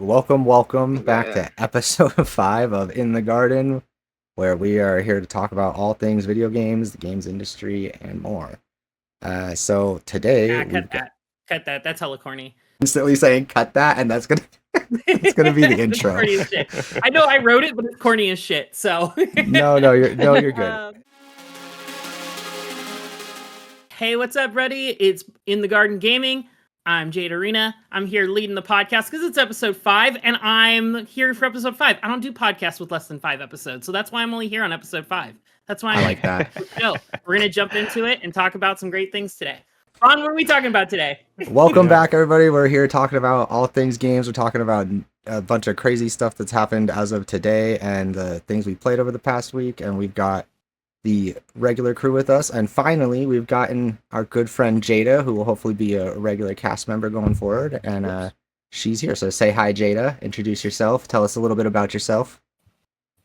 Welcome back to episode 5 of In the Garden, where we are here to talk about all things video games, the games industry, and more. So today cut that. Cut that. That's hella corny. Instantly saying cut that, and that's gonna be the intro. Corny as shit. I know I wrote it, but it's corny as shit. So no, you're good. Hey, what's up, buddy? It's In the Garden Gaming. I'm Jadarina. I'm here leading the podcast because it's episode 5, and I'm here for episode 5. I don't do podcasts with less than 5 episodes, so that's why I'm only here on episode 5. That's why I like that. So we're gonna jump into it and talk about some great things today. Ron, what are we talking about today? Welcome back, everybody. We're here talking about all things games. We're talking about a bunch of crazy stuff that's happened as of today and the things we played over the past week, and we've got the regular crew with us, and finally we've gotten our good friend Jada, who will hopefully be a regular cast member going forward, and she's here. So say hi, Jada. Introduce yourself. Tell us a little bit about yourself.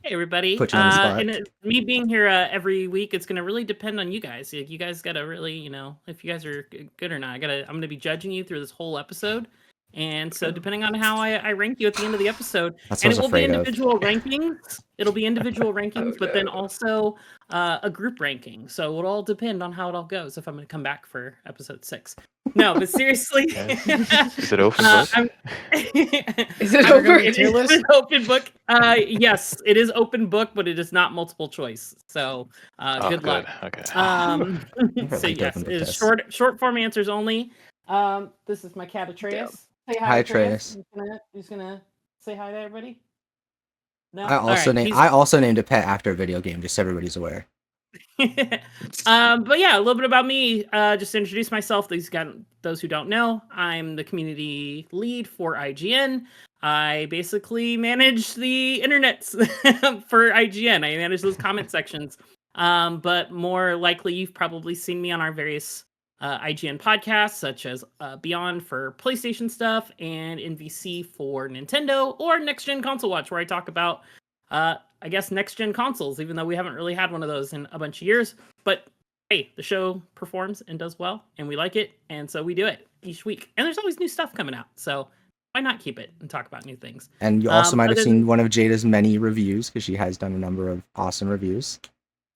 Hey, everybody. Put you on the spot. And me being here every week, it's going to really depend on you guys. You guys got to really, if you guys are good or not. I'm going to be judging you through this whole episode. And so depending on how I rank you at the end of the episode, and it will be individual rankings. It'll be individual rankings, but then also a group ranking. So it'll all depend on how it all goes if I'm going to come back for episode 6. No, but seriously. Is it open book? Is it over? It is an open book. Yes, it is open book, but it is not multiple choice. So good luck. Okay. So yes, it is short form answers only. This is my cat Atreus. Say hi, Atreus. Who's gonna say hi to everybody? No. I also named a pet after a video game, just so everybody's aware. But yeah, a little bit about me. Just to introduce myself. Those who don't know, I'm the community lead for IGN. I basically manage the internet for IGN. I manage those comment sections. But more likely, you've probably seen me on our various IGN podcasts, such as Beyond for PlayStation stuff and NVC for Nintendo, or Next Gen Console Watch, where I talk about I guess next gen consoles, even though we haven't really had one of those in a bunch of years. But hey, the show performs and does well, and we like it, and so we do it each week. And there's always new stuff coming out, so why not keep it and talk about new things? And you also might have seen one of Jada's many reviews, because she has done a number of awesome reviews.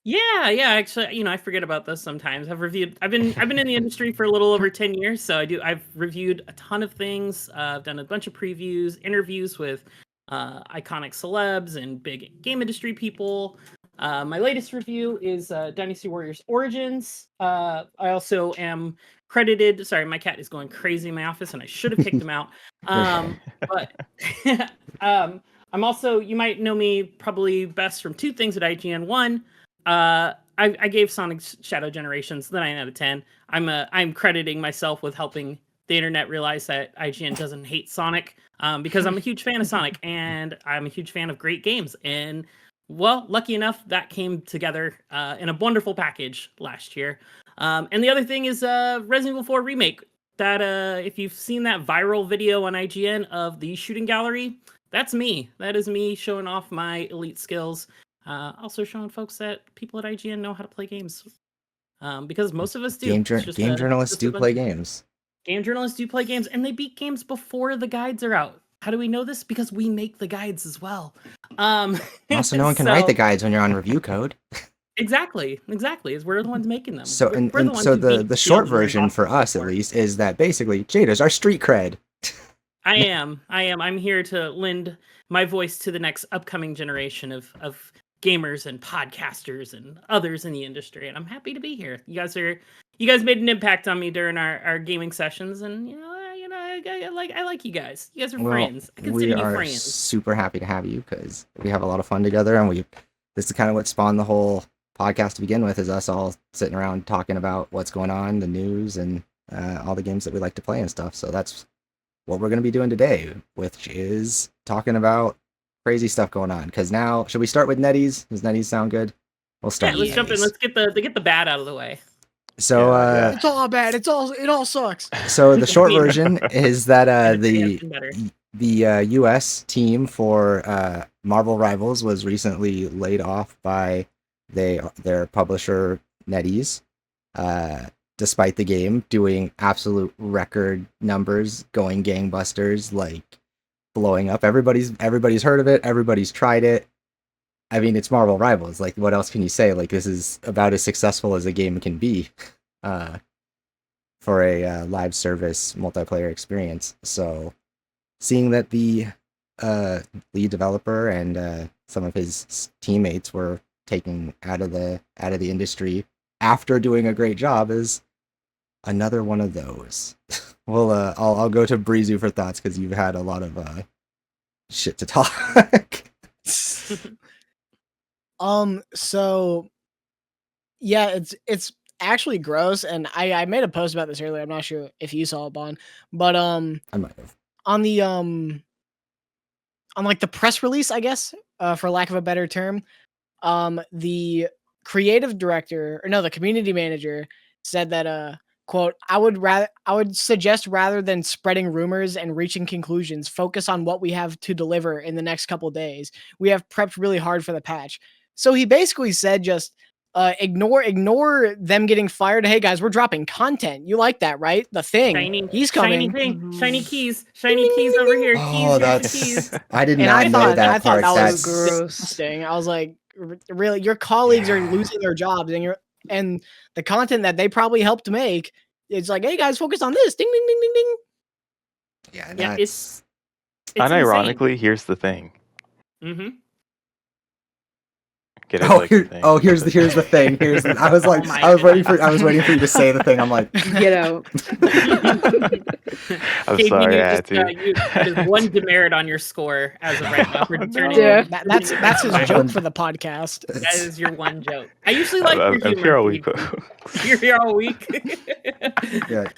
Yeah. Actually, I forget about this sometimes. I've been in the industry for a little over 10 years, so I've reviewed a ton of things. I've done a bunch of previews, interviews with iconic celebs and big game industry people. My latest review is Dynasty Warriors Origins. I also am credited. Sorry, my cat is going crazy in my office, and I should have kicked him out. But I'm also, you might know me probably best from 2 things at IGN. One, I gave Sonic Shadow Generations the 9 out of 10. I'm crediting myself with helping the internet realize that IGN doesn't hate Sonic, because I'm a huge fan of Sonic, and I'm a huge fan of great games. And well, lucky enough, that came together in a wonderful package last year. And the other thing is Resident Evil 4 Remake. That if you've seen that viral video on IGN of the shooting gallery, that's me. That is me showing off my elite skills. Also showing folks that people at IGN know how to play games. Because most of us do. Game journalists do play games. Game journalists do play games, and they beat games before the guides are out. How do we know this? Because we make the guides as well. Also, no one can write the guides when you're on review code. Exactly. Is we're the ones making them. So, the short version for us, at least, is that basically Jada's our street cred. I am. I'm here to lend my voice to the next upcoming generation of gamers and podcasters and others in the industry, and I'm happy to be here. You guys made an impact on me during our gaming sessions, and I like you guys. You guys are friends. I consider you friends. We are super happy to have you, because we have a lot of fun together, and this is kind of what spawned the whole podcast to begin with, is us all sitting around talking about what's going on, the news, and all the games that we like to play and stuff. So that's what we're going to be doing today, which is talking about crazy stuff going on. Because now, should we start with Netties? Does Netties sound good? We'll start. Yeah, let's jump in. Let's get the bad out of the way. So it's all bad. It all sucks. So the short version is that the U.S. team for Marvel Rivals was recently laid off by their publisher NetEase, despite the game doing absolute record numbers, going gangbusters, like blowing up. Everybody's heard of it. Everybody's tried it. I mean, it's Marvel Rivals. Like, what else can you say? Like, this is about as successful as a game can be for a live service multiplayer experience. So, seeing that the lead developer and some of his teammates were taken out of the industry after doing a great job is another one of those. Well, I'll go to Breezu for thoughts because you've had a lot of shit to talk. So yeah, it's actually gross, and I made a post about this earlier. I'm not sure if you saw it, Bon, but I might have. on the on like the press release, I guess, for lack of a better term, the creative director, or no, the community manager said that quote, I would suggest, rather than spreading rumors and reaching conclusions, focus on what we have to deliver in the next couple days. We have prepped really hard for the patch. So he basically said just ignore them getting fired. Hey guys, we're dropping content. You like that, right? The Thing. He's coming. Shiny keys over here. Oh, Keys, keys. I did And not I know thought that part. that That's was disgusting. I was like, really, your colleagues are losing their jobs, and the content that they probably helped make, it's like, hey guys, focus on this. Ding ding ding ding ding. Yeah, it's unironically, here's the thing. Mm-hmm. Get it, the thing. Here's the thing. I was like, I was waiting for you to say the thing. I'm like, get out. I'm sorry, I had to. There's one demerit on your score as of right now for turning. Yeah. That's his joke for the podcast. That is your one joke. I usually like your humor. I'm here all week. You're here all week. yeah.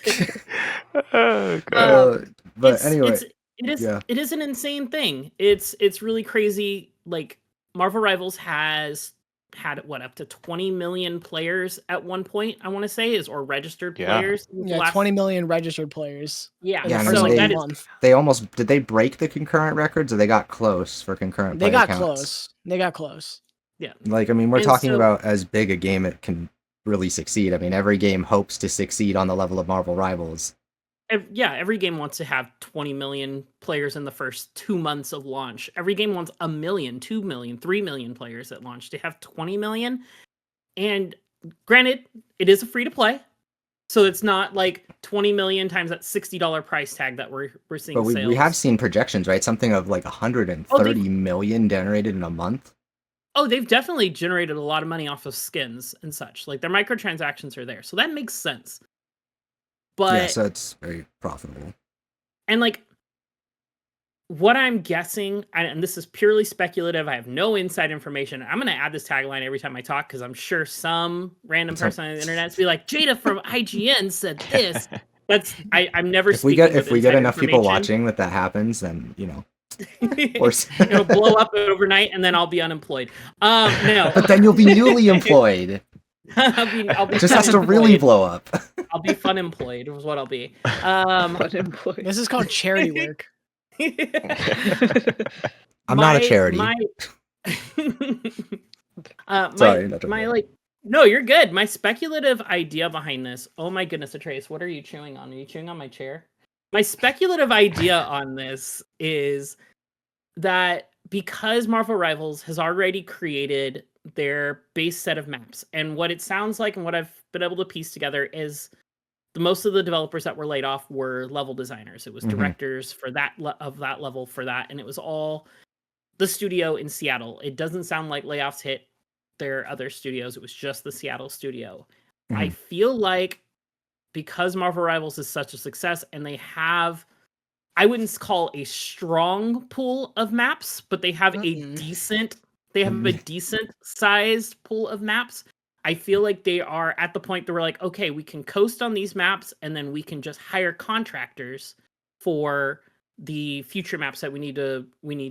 Oh, God. But anyway, it is an insane thing. It's really crazy. Like, Marvel Rivals has had up to 20 million players at one point, I want to say, or registered players. Yeah, 20 million registered players. Yeah, so that is. They almost did. They break the concurrent records, or they got close for concurrent. They got counts? close. They got close. Yeah, like, I mean, we're talking about as big a game it can really succeed. I mean, every game hopes to succeed on the level of Marvel Rivals. Every game wants to have 20 million players in the first 2 months of launch. Every game wants 1 million, 2 million, 3 million players at launch. To have 20 million, and granted, it is a free to play, so it's not like 20 million times that $60 price tag that we're seeing. But we have seen projections, right? Something of like 130 million generated in a month. Oh, they've definitely generated a lot of money off of skins and such. Like, their microtransactions are there, so that makes sense. But yeah, so it's very profitable. And like, what I'm guessing, and this is purely speculative, I have no inside information. I'm going to add this tagline every time I talk, because I'm sure some random person on the internet is be like, Jada from IGN said this. I'm never. If we get enough people watching that happens, then it'll blow up overnight, and then I'll be unemployed. No, but then you'll be newly employed. I'll be it just has to really blow up. I'll be fun employed is what I'll be. This is called charity work. I'm not a charity. Sorry, no, you're good. My speculative idea behind this. Oh my goodness, Atreus, what are you chewing on? Are you chewing on my chair? My speculative idea on this is that because Marvel Rivals has already created their base set of maps, and what it sounds like and what I've been able to piece together is most of the developers that were laid off were level designers. It was directors for that level for that, and it was all the studio in Seattle. It doesn't sound like layoffs hit their other studios. It was just the Seattle studio. I feel like because Marvel Rivals is such a success, and they have, I wouldn't call a strong pool of maps, but they have a decent sized pool of maps. I feel like they are at the point that we're like, okay, we can coast on these maps, and then we can just hire contractors for the future maps that we need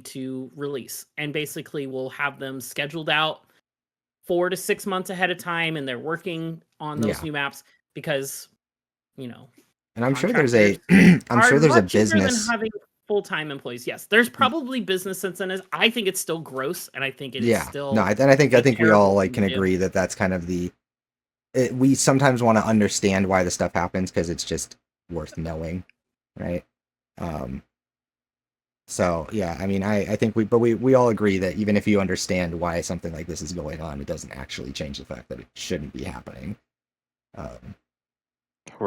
to release. And basically we'll have them scheduled out 4 to 6 months ahead of time, and they're working on those new maps because, and I'm sure there's a business than having full-time employees. Yes, there's probably business sense in it. I think it's still gross, and I think it is still. No, I think we all can agree that that's kind of we sometimes want to understand why the stuff happens because it's just worth knowing, right? So yeah, I mean, I think we all agree that even if you understand why something like this is going on, it doesn't actually change the fact that it shouldn't be happening. Um,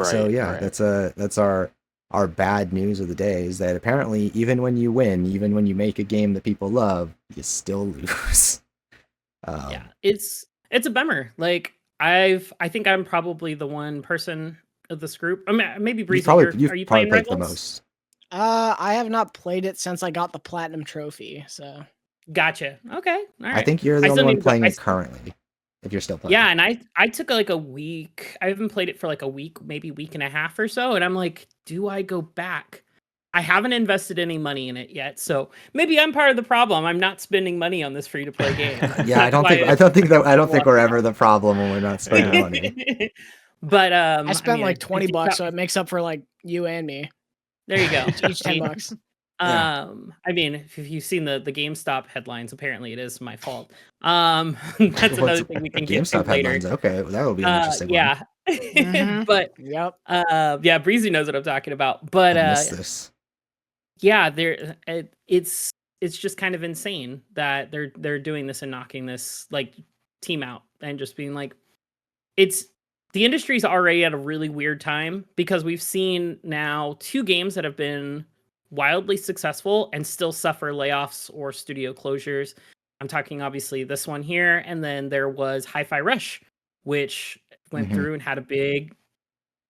so Right, yeah, right. that's our bad news of the day is that apparently even when you win, even when you make a game that people love, you still lose. Yeah, Um, it's a bummer. Like I think I'm probably the one person of this group. I mean, maybe Breezy, are you've you probably playing played the Rivals? most. I have not played it since I got the platinum trophy. So Gotcha. Okay. All I right. think you're I the only still one need to go. playing it currently, if you're still playing. Yeah, and I took like a week. I haven't played it for like a week, maybe week and a half or so, and I'm like, do I go back? I haven't invested any money in it yet, so maybe I'm part of the problem. I'm not spending money on this free to play game. Yeah, That's why I don't think that I don't people think up we're now. ever the problem when we're not spending Yeah. money. But I I spent mean, like I 20 do bucks, so it makes up for like you and me. there you go. Each I 10 mean, bucks. Yeah. I mean, if you've seen the GameStop headlines, apparently it is my fault. That's What's another thing we can get to GameStop later. headlines? Okay, that will be an interesting one. Yeah. Mm-hmm. But Yep. yeah, Breezy knows what I'm talking about. But I missed this. yeah, it's just kind of insane that they're doing this and knocking this like team out and just being like it's the industry's already at a really weird time because we've seen now two games that have been wildly successful and still suffer layoffs or studio closures. I'm talking obviously this one here, and then there was Hi-Fi Rush, which went Hmm. through and had a big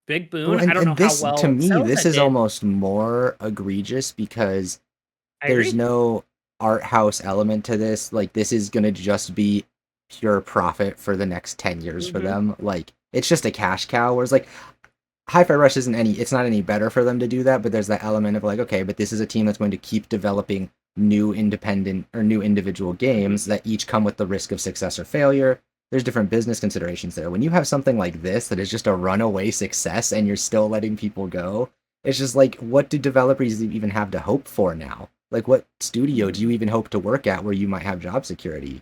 Well, boon. I don't know and how this to well me, this Zelda is did. almost more egregious because I there's agree. no art house element to this. Like this is gonna just be pure profit for the next 10 years for Hmm. them. Like it's just a cash cow. Whereas like Hi-Fi Rush it's not any better for them to do that, but there's that element of like, okay, but this is a team that's going to keep developing new independent or new individual Hmm. games that each come with the risk of success or failure. There's different business considerations there. When you have something like this that is just a runaway success and you're still letting people go, it's just like, what do developers even have to hope for now? Like, what studio do you even hope to work at where you might have job security?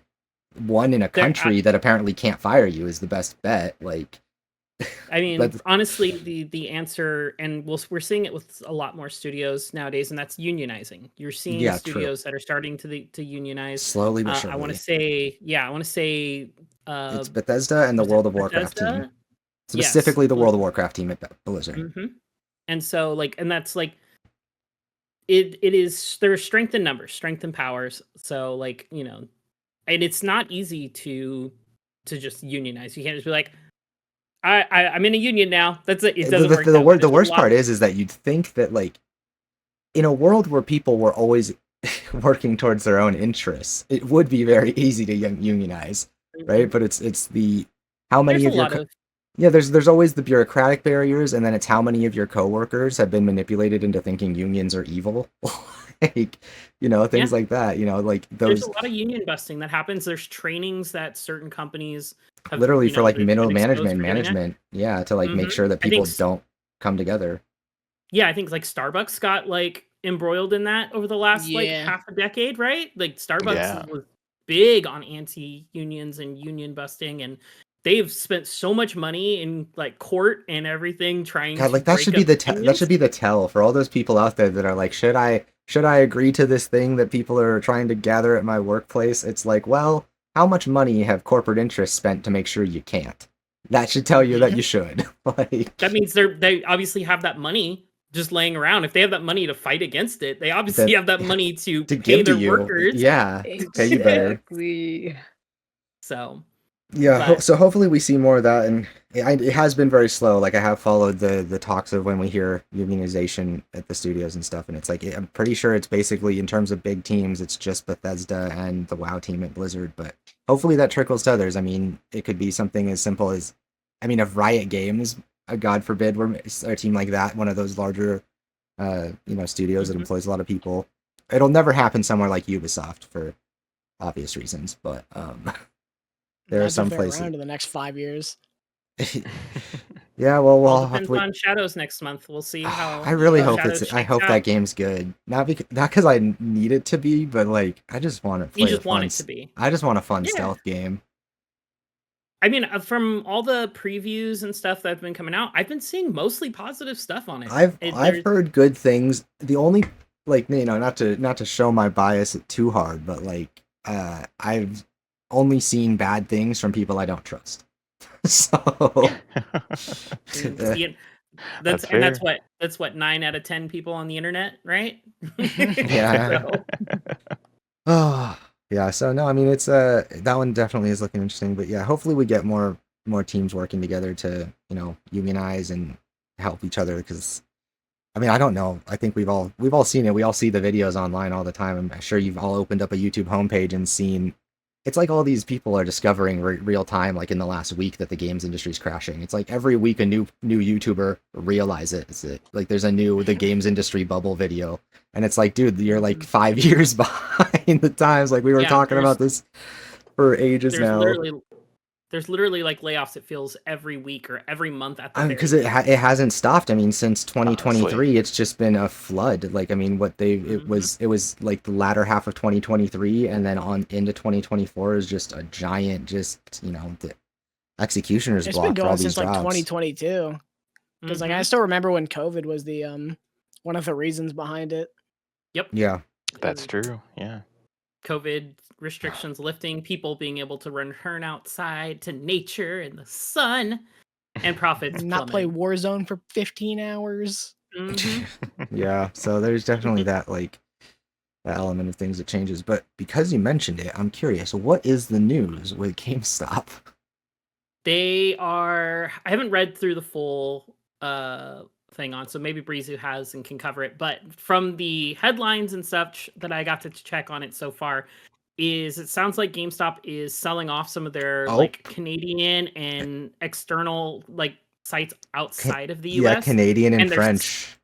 One in a There, country that apparently can't fire you is the best bet. Like, I mean, that's honestly, the answer, and we're seeing it with a lot more studios nowadays, and that's unionizing. You're seeing yeah, true. studios that are starting to unionize. Slowly but I want to surely. say, yeah, I want to say, It's Bethesda and the was it World of Warcraft team. Bethesda? Yes. Specifically the World of Warcraft team at Blizzard. Mm-hmm. And so, like, and that's like it is. There's strength in numbers, strength in powers. So, like, and it's not easy to just unionize. You can't just be like, I'm in a union now. That's it. It doesn't work that way. The There's a worst lot. part is that you'd think that like in a world where people were always working towards their own interests, it would be very easy to unionize, right? Mhm. But it's the how many There's a of your lot of yeah, there's always the bureaucratic barriers, and then it's how many of your coworkers have been manipulated into thinking unions are evil, like yeah. things like that. Like There's a those lot of union busting that happens. There's trainings that certain companies have, literally for like they've middle been exposed management, for doing that. yeah, to like make Hmm. sure that I think, people don't come together. yeah, I think like Starbucks got like embroiled in that over the last like Yeah. half a decade, right? Like Yeah. Starbucks was big on anti-unions and union busting, and they've spent so much money in like court and everything trying God, to like that break should be up that should unions. be the tell for all those people out there that are like, should I agree to this thing that people are trying to gather at my workplace? It's like, well, how much money have corporate interests spent to make sure you can't? That should tell you that Mhm. you should. Like That means they obviously have that money just laying around. If they have that money to fight against it, they obviously that have that money to to pay give to their you. workers. Yeah, pay you better. Exactly. So, Yeah, but so hopefully we see more of that, and it has been very slow. Like I have followed the talks of when we hear unionization at the studios and stuff, and it's like I'm pretty sure it's basically in terms of big teams, it's just Bethesda and the WoW team at Blizzard. But hopefully that trickles to others. I mean, it could be something as simple as, I mean, if Riot Games, God forbid, were a team like that, one of those larger, studios that mhm. employs a lot of people. It'll never happen somewhere like Ubisoft for obvious reasons, but there are That's if some they're places. around in the next 5 years. Yeah, well, All we'll depends hopefully. on Shadows next month. We'll see I how really hope Shadows I shakes hope that out. game's good. Not because I need it to be, but like I just want to You play a just want fun. it to be. I just want a fun Yeah. stealth game. I mean, from all the previews and stuff that have been coming out, I've been seeing mostly positive stuff on it. I've There's heard good things. The only like, not to show my bias too hard, but like I've only seen bad things from people I don't trust. So See, That's that's fair. what 9 out of 10 people on the internet, right? Yeah. So, Oh, yeah. So no, I mean it's that one definitely is looking interesting, but yeah, hopefully we get more teams working together to, unionize and help each other because I mean, I don't know. I think we've all seen it. We all see the videos online all the time. I'm sure you've all opened up a YouTube homepage and seen. It's like all these people are discovering real time, like in the last week, that the games industry is crashing. It's like every week a new YouTuber realizes it. Like there's a new the games industry bubble video, and it's like, dude, you're like 5 years behind the times. Like we were Yeah, talking about this for ages there's now. literally like layoffs. It feels every week or every month at the very Because it hasn't stopped. I mean, since 2023, Honestly. it's just been a flood. Like, I mean, it was like the latter half of 2023, and then on into 2024 is just a giant, the executioner's It's block been for all going these since like jobs. 2022. Because like I still remember when COVID was the one of the reasons behind it. Yep. Yeah, That's true. Yeah. COVID restrictions lifting, people being able to return outside to nature and the sun, and profits Not play plummet. Warzone for 15 hours. yeah. So there's definitely that that element of things that changes. But because you mentioned it, I'm curious. What is the news with GameStop? They are. I haven't read through the full thing on, so maybe Breezu has and can cover it. But from the headlines and such that I got to check on it so far, it sounds like GameStop is selling off some of their like Canadian and external like sites outside of the US. Yeah, Canadian and they're French.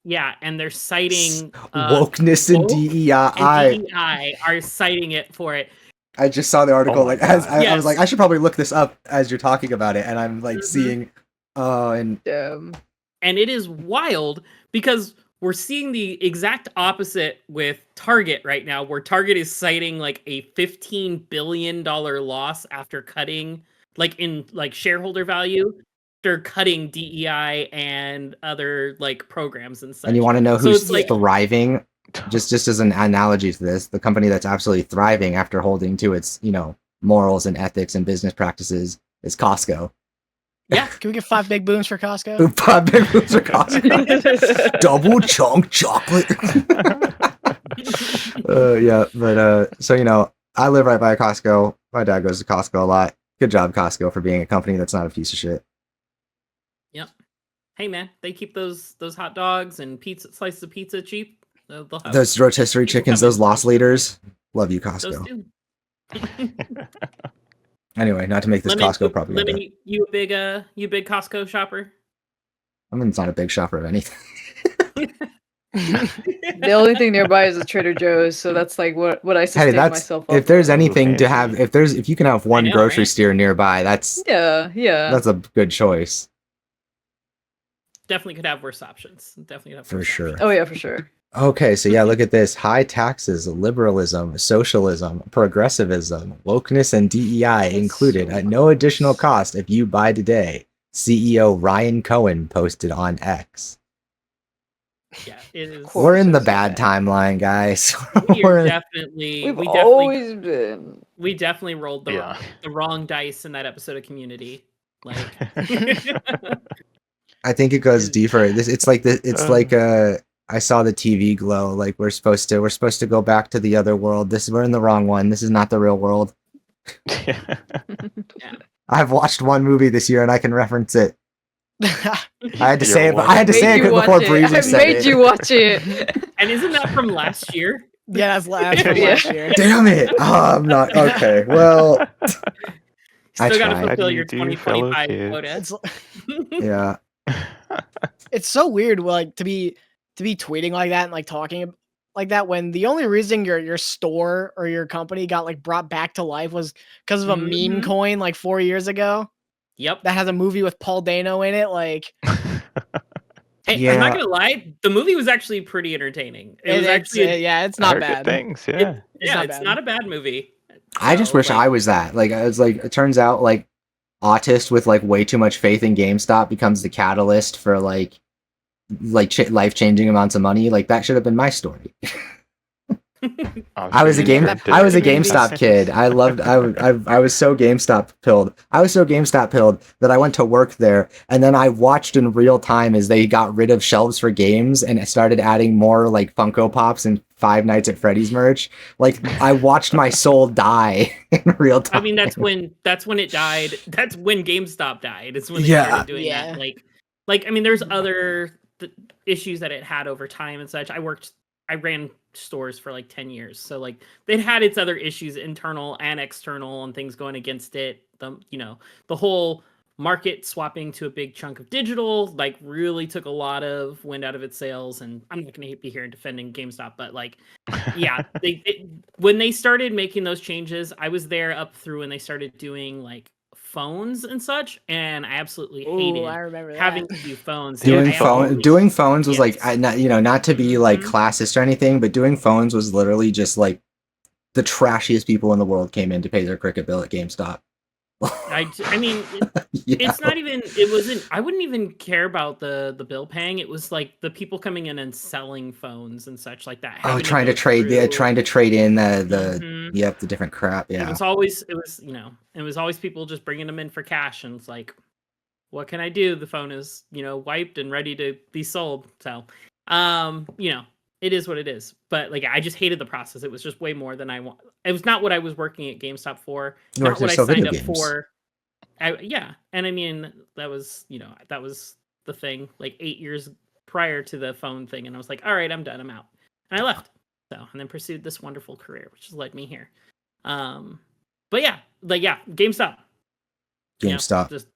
Yeah, and they're citing wokeness and woke DEI. and DEI are citing it for it. I just saw the article. Oh my Like, as God. I was like, I should probably look this up as you're talking about it, and I'm like Mhm. seeing, and And it is wild because we're seeing the exact opposite with Target right now, where Target is citing like a $15 billion loss after cutting, like in like shareholder value, after cutting DEI and other like programs and such. and you want to know So who's it's like, thriving? Just as an analogy to this, the company that's absolutely thriving after holding to its, morals and ethics and business practices is Costco. yeah, Can we get 5 big booms for Costco? 5 big moves for Costco. Double chunk chocolate. Yeah, but so I live right by a Costco. My dad goes to Costco a lot. Good job, Costco, for being a company that's not a piece of shit. Yep. Hey man, they keep those hot dogs and slices of pizza cheap. They'll have Those rotisserie people chickens, coming. those loss leaders. Love you, Those Costco. too. Anyway, not to make this Costco propaganda. Lemon, you a big Costco shopper? I mean, it's not a big shopper of anything. The only thing nearby is a Trader Joe's, so that's like what I sustain myself off if there's of. anything to fancy. have, if you can have one know, grocery right? store nearby, that's Yeah. a good choice. Definitely could have worse options. Definitely could have For worse sure. options. Oh yeah, for sure. Okay, so yeah, look at this. High taxes, liberalism, socialism, progressivism, wokeness, and DEI included at no additional cost if you buy today. CEO Ryan Cohen posted on X. Yeah, it is. We're in the Course, bad yeah. timeline, guys. We We're- We've always been. we definitely rolled Yeah. the wrong dice in that episode of Community. Like, I think it goes deeper. It's like I saw the TV glow. Like we're supposed to go back to the other world. We're in the wrong one. This is not the real world. I've watched one movie this year and I can reference it. I had to say it. I had to say it before Breezy said it. I made you watch it. and isn't that from last year? Yeah, that's last year. Damn it! Oh, I'm not okay. Well, I Still got to tried. fulfill How do your you do, fellow 2025 quota. Yeah. It's so weird, like to be tweeting like that and like talking like that when the only reason your store or your company got like brought back to life was because of a meme Mhm. coin like 4 years ago Yep. that has a movie with Paul Dano in it. Like, Hey, I'm not gonna lie. The movie was actually pretty entertaining. It was actually it's I not heard bad. good things. Yeah. it's not a bad movie. I just So, wish like, I was that. Like, it's like it turns out like autist with like way too much faith in GameStop becomes the catalyst for like like life-changing amounts of money, like that should have been my story. I was a GameStop kid. I loved. I was so GameStop pilled. I was so GameStop pilled that I went to work there, and then I watched in real time as they got rid of shelves for games and started adding more like Funko Pops and Five Nights at Freddy's merch. Like I watched my soul die in real time. I mean, that's when it died. That's when GameStop died. It's when they started doing that. Like I mean, there's other issues that it had over time and such. I ran stores for like 10 years. So like it had its other issues, internal and external, and things going against it. The whole market swapping to a big chunk of digital, like really took a lot of wind out of its sails. And I'm not going to be here defending GameStop, but like, yeah, when they started making those changes, I was there up through when they started doing like phones and such, and I absolutely hated having to do phones. Doing phones was like, not to be like classist or anything, but doing phones was literally just like the trashiest people in the world came in to pay their Cricket bill at GameStop. I mean, it's not even. It wasn't. I wouldn't even care about the bill paying. It was like the people coming in and selling phones and such like that. Oh, trying to trade in the different crap. Yeah, it was always people just bringing them in for cash, and it's like, what can I do? The phone is wiped and ready to be sold. So, it is what it is. But like, I just hated the process. It was just way more than I want. It was not what I was working at GameStop for. Not what I signed up for. And I mean, that was the thing. Like 8 years prior to the phone thing, and I was like, all right, I'm done. I'm out, and I left. So, and then pursued this wonderful career, which has led me here. But yeah, GameStop. Just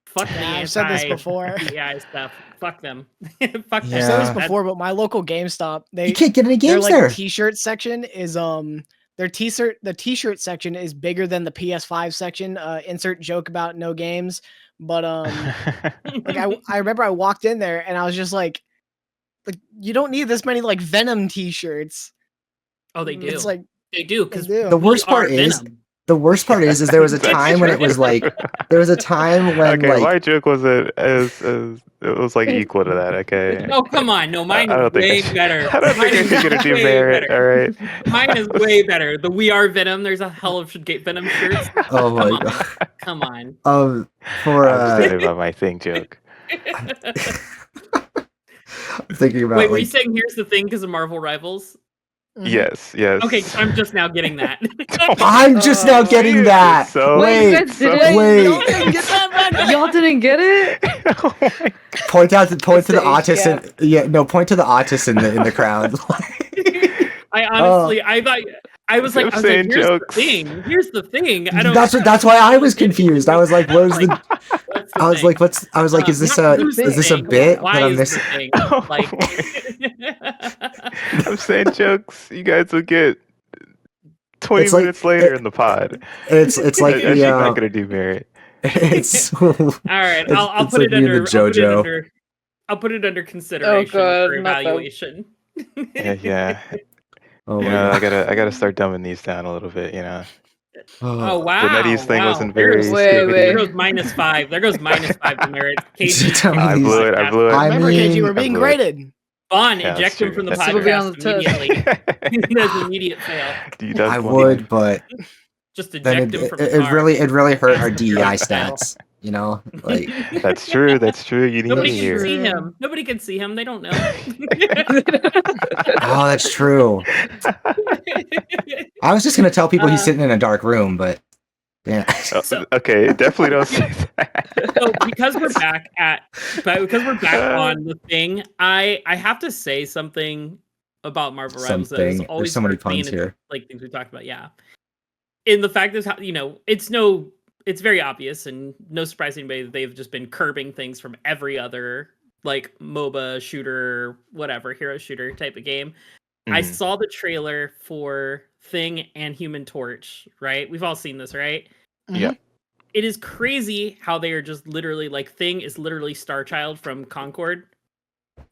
fuck the I've said this before. DEI stuff. Fuck them. Fuck them. I've said this before, but my local GameStop, you can't get any games their, there. T-shirt section is the T-shirt section is bigger than the PS5 section. Insert joke about no games, but like I remember I walked in there and I was just like you don't need this many like Venom T-shirts. Oh, they do. It's like they do because the worst part is. The worst part is there was a time when it was like my joke wasn't as it was like equal to that. Okay. Oh come on, no, mine is way better. I don't think I should do merit. All right. Mine is way better. The We Are Venom. There's a hell of Venom shirts. Oh my god. Come on. I'm just about my thing joke. I'm thinking about. Wait, were you saying here's the thing because of Marvel Rivals? Yes. Okay, I'm just now getting that. I'm just now getting that. Wait. Y'all didn't get it? Point to the autism. Yeah, no. Point to the autism in the crowd. I honestly, I thought. I was like, here's jokes. The thing. Here's the thing. I don't. That's why I was confused. I was like, "Where's the?" I was like, "What's?" I was like, "Is this a bit that I'm missing?" I'm saying jokes. You guys will get 20 minutes later in the pod. It's like you're not gonna do merit. It's all right. I'll put it under JoJo. I'll put it under consideration for evaluation. Yeah. Oh I gotta start dumbing these down a little bit, Oh wow! The Nettie's thing wasn't very. There goes -5. There goes -5 to merit. I blew it. Remember, KG, we're being graded. Fun. Eject him from the podcast immediately. There's an immediate fail. I would, but just eject him from the car. It really hurt our DEI stats. Like that's true. You need Nobody can see him. Nobody can see him. They don't know. Oh, that's true. I was just gonna tell people he's sitting in a dark room, but yeah. Okay, definitely don't say that. So because we're back on the thing, I have to say something about Marvel Rivals. There's so many puns here. Like things we talked about, yeah. In the fact is how it's very obvious and no surprise to anybody that they've just been curbing things from every other like MOBA shooter, whatever, hero shooter type of game. I saw the trailer for Thing and Human Torch, right? We've all seen this, right? Yeah. It is crazy how they are just literally like Thing is literally Starchild from Concord.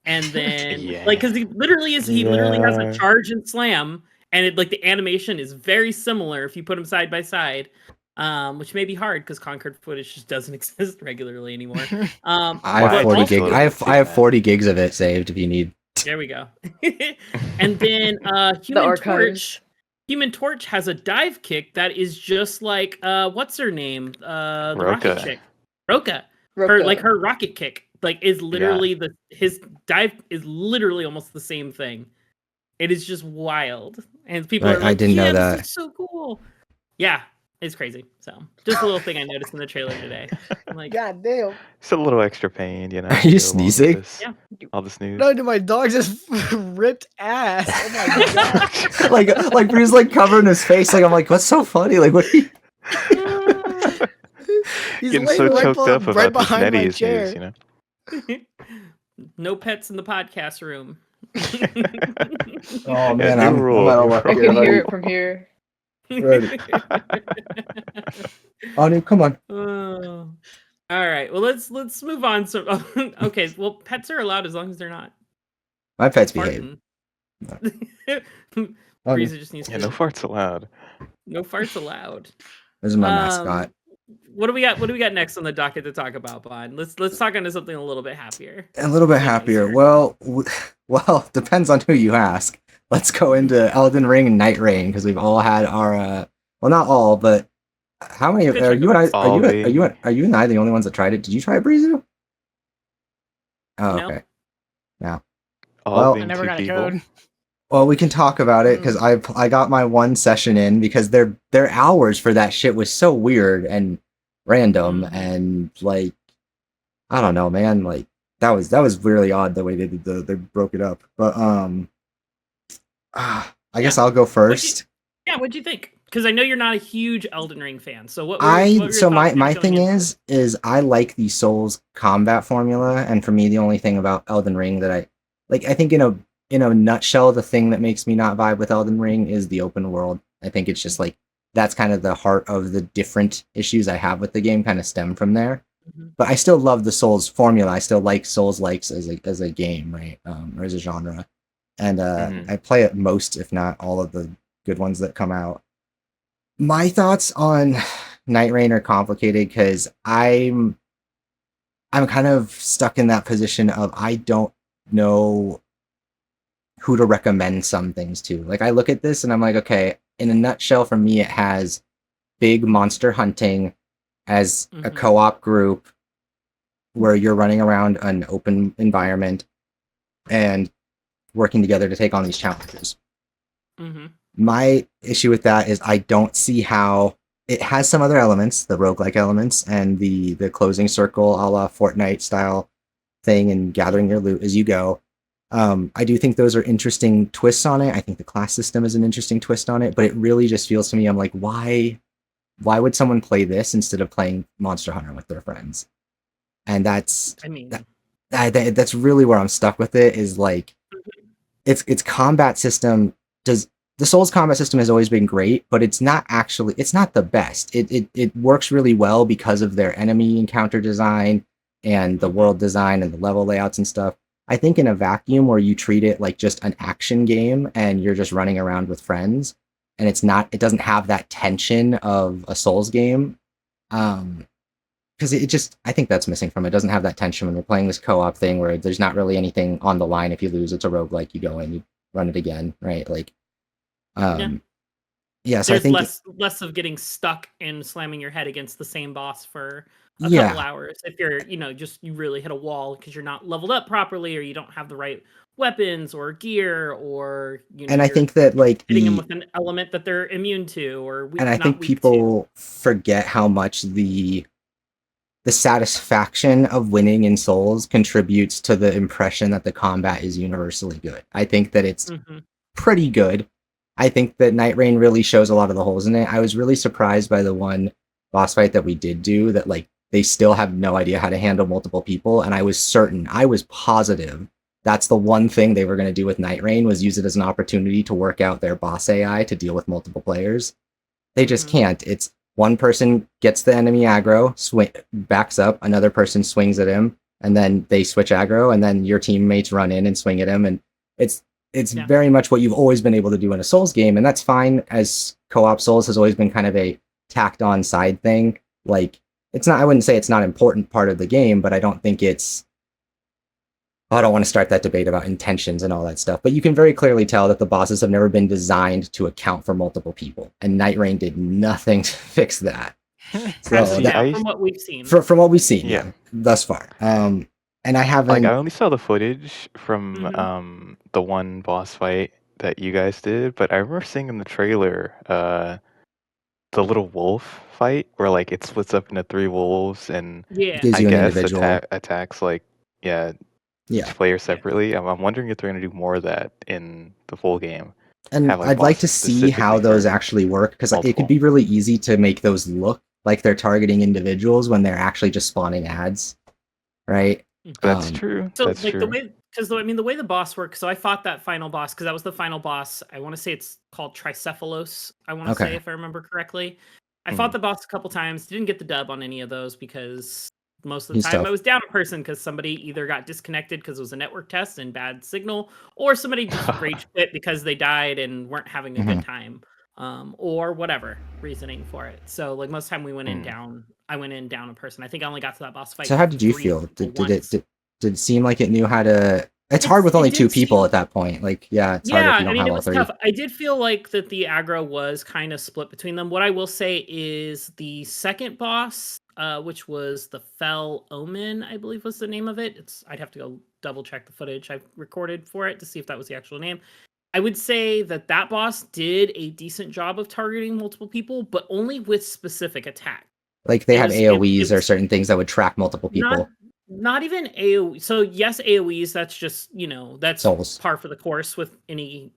And then because he literally has a charge and slam, and it like the animation is very similar if you put them side by side. which may be hard because Concord footage just doesn't exist regularly anymore. I have Why 40 also gigs. is I have that? 40 gigs of it saved if you need. There we go. And then Human archives. Torch. Human Torch has a dive kick that is just like what's her name? The rocket Roka. chick. Roka. Roka. Her rocket kick is literally his dive is literally almost the same thing. It is just wild. And people are like, I didn't know that. This is so cool. Yeah, it's crazy. So just a little thing I noticed in the trailer today. I'm like, God damn. It's a little extra pain, you know. Are you to go along with sneezing? this- Yeah. All the snooze. No, dude, my dog just ripped ass. Oh my god. like he's like covering his face. Like I'm like, what's so funny? Like what? He's Getting laying so right, choked up right about this behind my Netty chair. news, you know. no pets in the podcast room. Oh Yeah, man, new I'm rule, out of new luck I rule. here, can hear buddy. it from here. Ready. Anu, come on. Oh. All right. Well, let's move on. So, okay. Well, pets are allowed as long as they're not My pets behave. farting. Anu, Breezer just needs Yeah, to. no farts allowed. No farts allowed. this is my mascot. What do we got? What do we got next on the docket to talk about, Bond? Let's talk into something a little bit happier. A little bit Bit happier. nicer. Well, depends on who you ask. Let's go into Elden Ring and Nightreign because we've all had our well, not all, but how many Good are chunk you of and I? us. Are you and I the only ones that tried it? Did you try it, Breezu? Oh, No. okay. All Well- being I never too got a feeble. code. Well, we can talk about it because I got my one session in because their hours for that shit was so weird and random Mhm. and like I don't know, man. Like that was really odd the way they did they broke it up. But I guess I'll go first. Yeah. What'd you think? Because I know you're not a huge Elden Ring fan. So what? Were your So thoughts my going thing into it? is I like the Souls combat formula, and for me the only thing about Elden Ring that I like, I think in a nutshell, the thing that makes me not vibe with Elden Ring is the open world. I think it's just like that's kind of the heart of the different issues I have with the game kind of stem from there. Mhm. But I still love the Souls formula. I still like Souls likes as a game, right? Or as a genre. And Mhm. I play it most, if not all of the good ones that come out. My thoughts on Nightreign are complicated because I'm kind of stuck in that position of I don't know who to recommend some things to. Like I look at this and I'm like, okay, in a nutshell, for me, it has big monster hunting as a Mhm. co-op group where you're running around an open environment and working together to take on these challenges. Mhm. My issue with that is I don't see how it has some other elements, the roguelike elements and the closing circle a la Fortnite style thing and gathering your loot as you go. I do think those are interesting twists on it. I think the class system is an interesting twist on it, but it really just feels to me, I'm like, why would someone play this instead of playing Monster Hunter with their friends? And that's I mean, that's really where I'm stuck with it is like its combat system does the Souls combat system has always been great, but it's not the best. It works really well because of their enemy encounter design and the world design and the level layouts and stuff. I think in a vacuum where you treat it like just an action game and you're just running around with friends and it doesn't have that tension of a Souls game. Because I think that's missing from it. It doesn't have that tension when we're playing this co-op thing where there's not really anything on the line. If you lose, it's a roguelike, you go in, you run it again, right? Like, yeah, so I there's think less of getting stuck and slamming your head against the same boss for a Yeah. couple hours. If you're, you really hit a wall because you're not leveled up properly or you don't have the right weapons or gear or and I you're think that like hitting them with an element that they're immune to or and I not think weak people forget how much the satisfaction of winning in Souls contributes to the impression that the combat is universally good. I think that it's to. Mhm. pretty good. I think that Nightreign really shows a lot of the holes in it. I was really surprised by the one boss fight that we did do that like they still have no idea how to handle multiple people, and I was positive that's the one thing they were going to do with Nightreign was use it as an opportunity to work out their boss AI to deal with multiple players. They just Mhm. can't. It's one person gets the enemy aggro, backs up, another person swings at him, and then they switch aggro, and then your teammates run in and swing at him, and it's Yeah. very much what you've always been able to do in a Souls game, and that's fine. As co-op Souls has always been kind of a tacked on side thing. Like, it's not, I wouldn't say it's not an important part of the game, but I don't think it's, I don't want to start that debate about intentions and all that stuff, but you can very clearly tell that the bosses have never been designed to account for multiple people, and Nightreign did nothing to fix that. So See, yeah, from what we've seen. From what we've seen, Yeah. thus far. And I haven't. Like, I only saw the footage from the one boss fight that you guys did, but I remember seeing in the trailer the little wolf fight where like it splits up into 3 wolves and Yeah. gives I you an guess individual. attacks like each player separately. I'm wondering if they're gonna do more of that in the full game. And Have, like, I'd like to bosses see how specifically those for actually work, because it multiple. could be really easy to make those look like they're targeting individuals when they're actually just spawning ads, right? That's true. So That's like true. the way, because I mean the way the boss works. So I fought that final boss because that was the final boss. I want to say it's called Tricephalos. I want to say, if I remember correctly. I fought the boss a couple times. Didn't get the dub on any of those because most of the time I was down a person because somebody either got disconnected because it was a network test and bad signal, or somebody just rage quit because they died and weren't having a good time, or whatever reasoning for it. So like most of the time we went in down. I went in down a person. I think I only got to that boss fight. So how did you feel? Did it seem like it knew how to? It's hard with only 2 people at that point. Like, it's hard if you don't have all 3. Tough. I did feel like that the aggro was kind of split between them. What I will say is the second boss, which was the Fell Omen, I believe was the name of it. I'd have to go double check the footage I've recorded for it to see if that was the actual name. I would say that boss did a decent job of targeting multiple people, but only with specific attack. Like they had AoEs or certain things that would track multiple people. Not even AoE. So yes, AoEs, that's just, that's Souls. par for the course with any,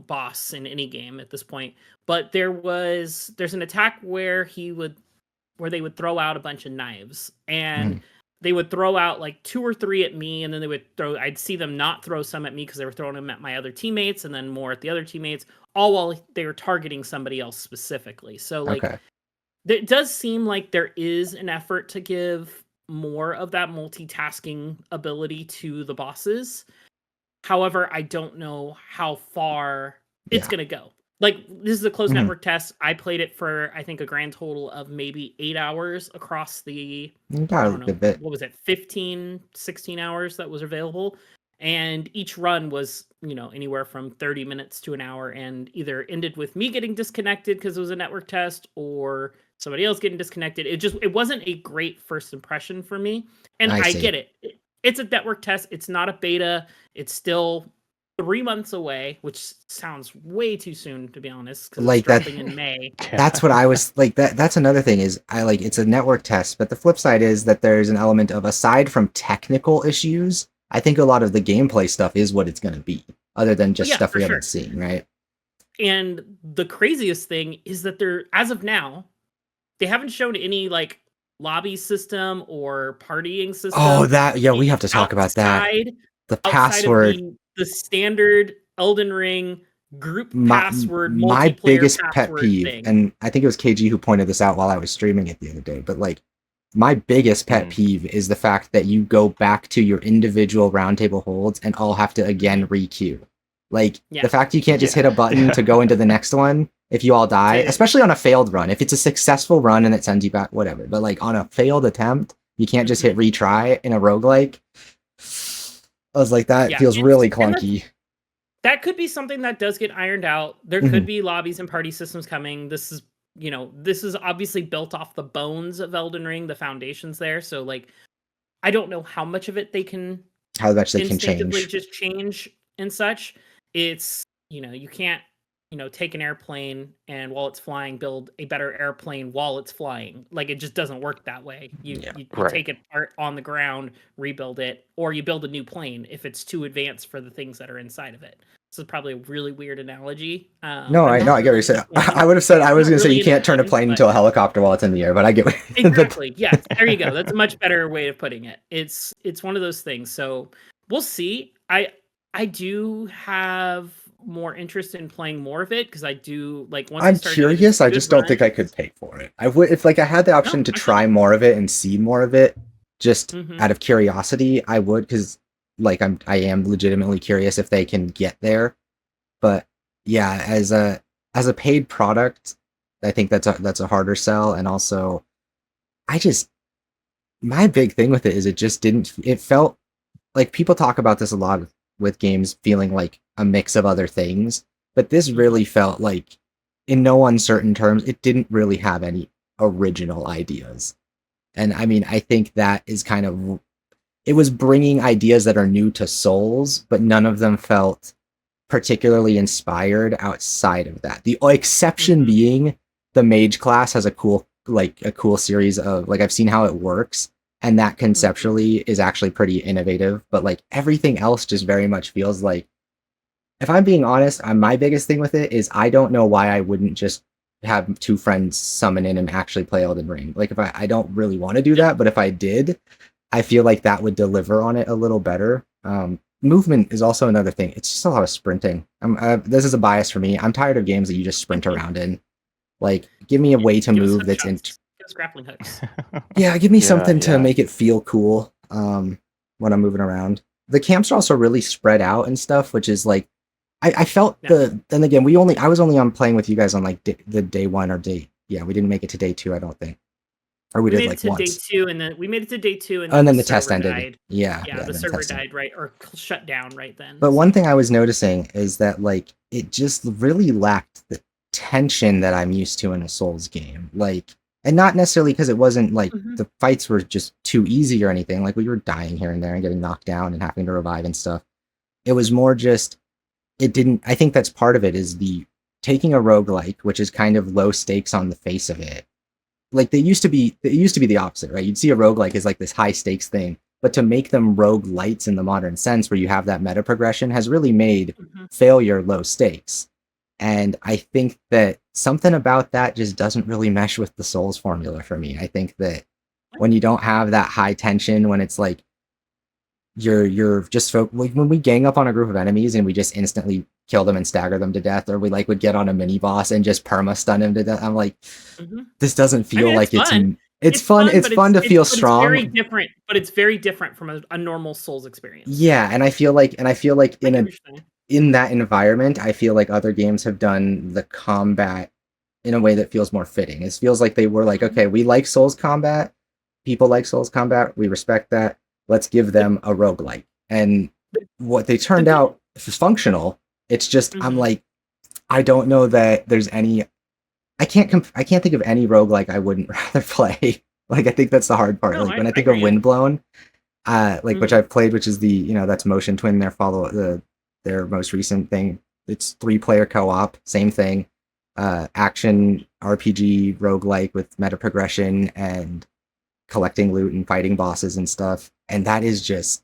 boss in any game at this point. But there's an attack where they would throw out a bunch of knives, and they would throw out like 2 or 3 at me, and then I'd see them not throw some at me because they were throwing them at my other teammates, and then more at the other teammates, all while they were targeting somebody else specifically. So like, it does seem like there is an effort to give more of that multitasking ability to the bosses. However, I don't know how far it's going to go. Like, this is a closed network test. I played it for, I think, a grand total of maybe 8 hours across the, I don't know, what was it, 15, 16 hours that was available. And each run was, anywhere from 30 minutes to an hour, and either ended with me getting disconnected because it was a network test, or somebody else getting disconnected. It wasn't a great first impression for me. And I get it. It's a network test. It's not a beta. It's still 3 months away, which sounds way too soon, to be honest, because it's dropping in May. That's what I was like. That's another thing is it's a network test, but the flip side is that there's an element of, aside from technical issues, I think a lot of the gameplay stuff is what it's going to be, other than just stuff we haven't seen, right? And the craziest thing is that as of now, they haven't shown any like lobby system or partying system. Oh, we have to talk about that. The password, the standard Elden Ring group password, my biggest pet password peeve, thing. And I think it was KG who pointed this out while I was streaming it the other day, but like, my biggest pet peeve is the fact that you go back to your individual roundtable holds and all have to again re-queue. Like, the fact you can't just hit a button to go into the next one if you all die, especially on a failed run. If it's a successful run and it sends you back, whatever. But like on a failed attempt, you can't just hit retry in a roguelike. I was like, that feels really clunky. That could be something that does get ironed out. There could be lobbies and party systems coming. This is obviously built off the bones of Elden Ring, the foundations there. So like, I don't know how much of it how much they can change. Just change and such. It's, you can't, take an airplane and while it's flying, build a better airplane while it's flying. Like, it just doesn't work that way. You take it apart on the ground, rebuild it, or you build a new plane if it's too advanced for the things that are inside of it. This is probably a really weird analogy. I get what you're saying. I was going to say you can't turn a plane into a helicopter while it's in the air, but I get what exactly. Yes, there you go. That's a much better way of putting it. It's one of those things. So we'll see. I do have more interest in playing more of it because I do like. Once I'm curious. I just don't think I could pay for it. I would, if like I had the option to try more of it and see more of it, just out of curiosity, I would, because like I am legitimately curious if they can get there. But yeah, as a paid product, I think that's a harder sell, and also I just my big thing with it is it just didn't. It felt like people talk about this a lot with games feeling like a mix of other things, but this really felt like, in no uncertain terms, it didn't really have any original ideas. And I mean, I think that is kind of it was bringing ideas that are new to Souls, but none of them felt particularly inspired outside of that. The exception being the mage class has a cool series of like I've seen how it works, and that conceptually is actually pretty innovative, but like everything else just very much feels like, if I'm being honest, my biggest thing with it is I don't know why I wouldn't just have two friends summon in and actually play Elden Ring. Like if I don't really want to do that, but if I did, I feel like that would deliver on it a little better. Movement is also another thing. It's just a lot of sprinting. This is a bias for me. I'm tired of games that you just sprint around in. Like, give me a way to move that's in. Give us grappling hooks. Yeah, give me something to make it feel cool when I'm moving around. The camps are also really spread out and stuff, which is like, I felt then again, I was only on playing with you guys on like the day one or day. Yeah, we didn't make it to day 2, I don't think. Or we did made like it to once. day 2, and then we made it to day 2, and then the test ended. Died. Yeah, the server died right or shut down right then. But one thing I was noticing is that like it just really lacked the tension that I'm used to in a Souls game. Like, and not necessarily because it wasn't like the fights were just too easy or anything. Like we were dying here and there and getting knocked down and having to revive and stuff. It was more just it didn't. I think that's part of it is the taking a roguelike, which is kind of low stakes on the face of it. Like it used to be the opposite, right? You'd see a roguelike as like this high stakes thing, but to make them roguelites in the modern sense where you have that meta progression has really made failure low stakes. And I think that something about that just doesn't really mesh with the Souls formula for me. I think that when you don't have that high tension, when it's like you're just like when we gang up on a group of enemies and we just instantly kill them and stagger them to death, or we like would get on a mini boss and just perma stun him to death. I'm like, this doesn't feel like it's fun. It's fun to feel strong. It's very different, but it's very different from a normal Souls experience. Yeah, and I feel like in that environment, I feel like other games have done the combat in a way that feels more fitting. It feels like they were like, okay, we like Souls combat. People like Souls combat. We respect that. Let's give them a roguelike. And what they turned out is functional. It's just I'm like, I don't know that there's any. I can't think of any roguelike I wouldn't rather play. Like I think that's the hard part. Like when I think of Windblown, which I've played, which is the that's Motion Twin, their most recent thing. It's 3-player co-op, same thing. Action RPG roguelike with meta progression and collecting loot and fighting bosses and stuff. And it is just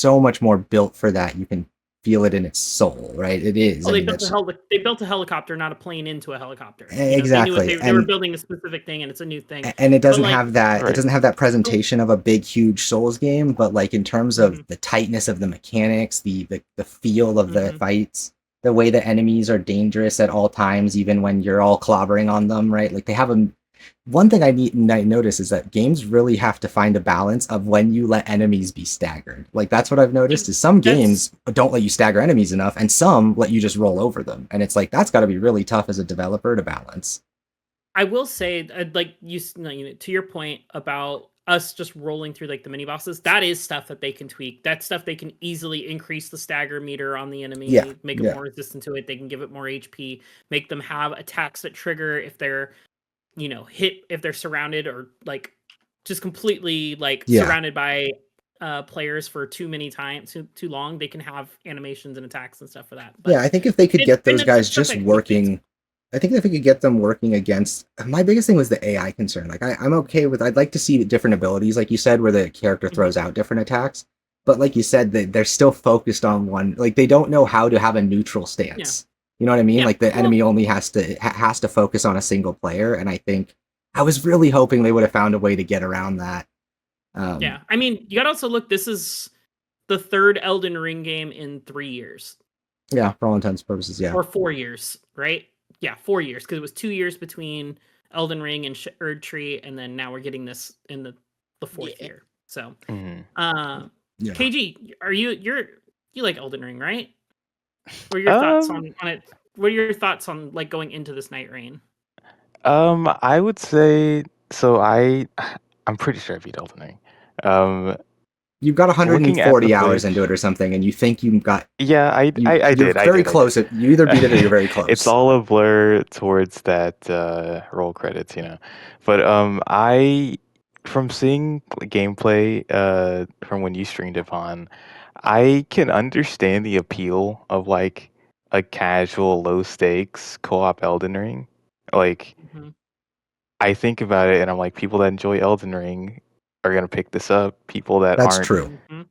so much more built for that. You can feel it in its soul, right? It is. Well, they built a helicopter, not a plane into a helicopter. Exactly. They were building a specific thing, and it's a new thing. And it doesn't have that. Right. It doesn't have that presentation of a big, huge Souls game. But like in terms of the tightness of the mechanics, the feel of the fights, the way the enemies are dangerous at all times, even when you're all clobbering on them, right? Like they have a. One thing I notice is that games really have to find a balance of when you let enemies be staggered. Like that's what I've noticed is some games don't let you stagger enemies enough, and some let you just roll over them. And it's like that's got to be really tough as a developer to balance. I will say, like to your point about us just rolling through like the mini bosses, that is stuff that they can tweak. That's stuff they can easily increase the stagger meter on the enemy, make it more resistant to it. They can give it more HP, make them have attacks that trigger if they're hit, if they're surrounded or like just completely like surrounded by players for too many times, too long. They can have animations and attacks and stuff for that. But I think if they could get those guys just working, I think if we could get them working against, my biggest thing was the AI concern. Like I'm okay with, I'd like to see different abilities, like you said, where the character throws out different attacks. But like you said, they're still focused on one. Like they don't know how to have a neutral stance. Yeah. You know what I mean? Yeah. Like the enemy only has to focus on a single player, and I think I was really hoping they would have found a way to get around that. Yeah, I mean, you gotta also look. This is the third Elden Ring game in 3 years. Yeah, for all intents and purposes, yeah. Or 4 years, right? Yeah, 4 years, because it was 2 years between Elden Ring and Erd Tree, and then now we're getting this in the fourth year. So, KG, you like Elden Ring, right? What are your thoughts on it? What are your thoughts on like going into this Nightreign? I would say so. I'm pretty sure I beat Elden Ring. Um, You've got looking at the 140 hours into footage, it or something, and you think you've got yeah, I you're did, I very did, I close. did. You either beat it or you're very It's close. all a blur towards that roll credits, you know. But I from seeing gameplay from when you streamed it on, I can understand the appeal of like a casual low stakes co-op Elden Ring. Like Mhm. I think about it and I'm like, people that enjoy Elden Ring are gonna pick this up. People that That's aren't true. Mhm.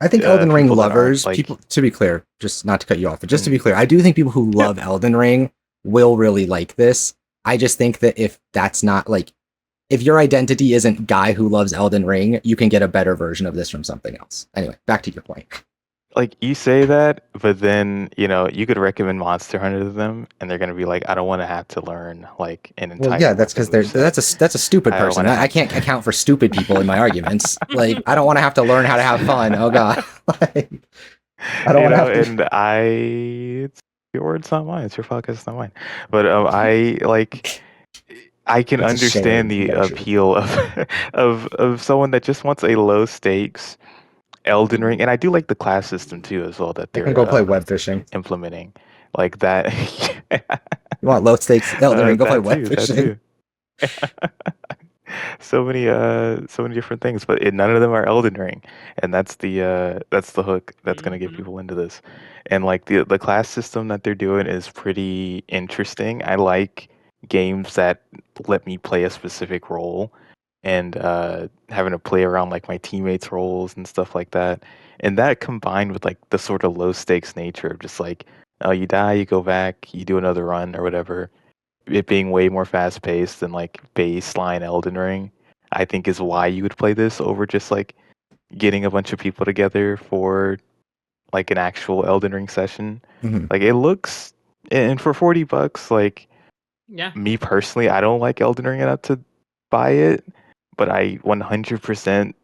I think Elden Ring people that aren't lovers, like people, to be clear, just not to cut you off, but just to be mm, clear, I do think people who love Elden Ring will really like this. I just think that if that's not like, if your identity isn't guy who loves Elden Ring, you can get a better version of this from something else. Anyway, back to your point. like you say that, but then you know you could recommend Monster Hunter to them, and they're gonna be like, I don't want to have to learn like an Well, yeah, entire that's weapon because they're moveset. that's a stupid I don't person. want to I have can't to. account for stupid people in my arguments. Like, I don't want to have to learn how to have fun. Oh God, like, I don't You want to know, have to. and it's your words, not mine. It's your podcast, not mine. But I like. I can It's a understand shared the measure. appeal of of someone that just wants a low stakes Elden Ring, and I do like the class system too as well that I can they're go play web fishing. implementing, like that. You want low stakes Elden Ring? Go play That web too, that fishing. too. So many different things, but none of them are Elden Ring, and that's the hook that's gonna get Mhm. people into this. And like the class system that they're doing is pretty interesting. I like games that let me play a specific role and having to play around like my teammates' roles and stuff like that. And that combined with like the sort of low stakes nature of just like, oh, you die, you go back, you do another run or whatever, it being way more fast paced than like baseline Elden Ring, I think is why you would play this over just like getting a bunch of people together for like an actual Elden Ring session. Mhm. Like it looks, and for $40, like Yeah. me personally, I don't like Elden Ring enough to buy it, but I 100%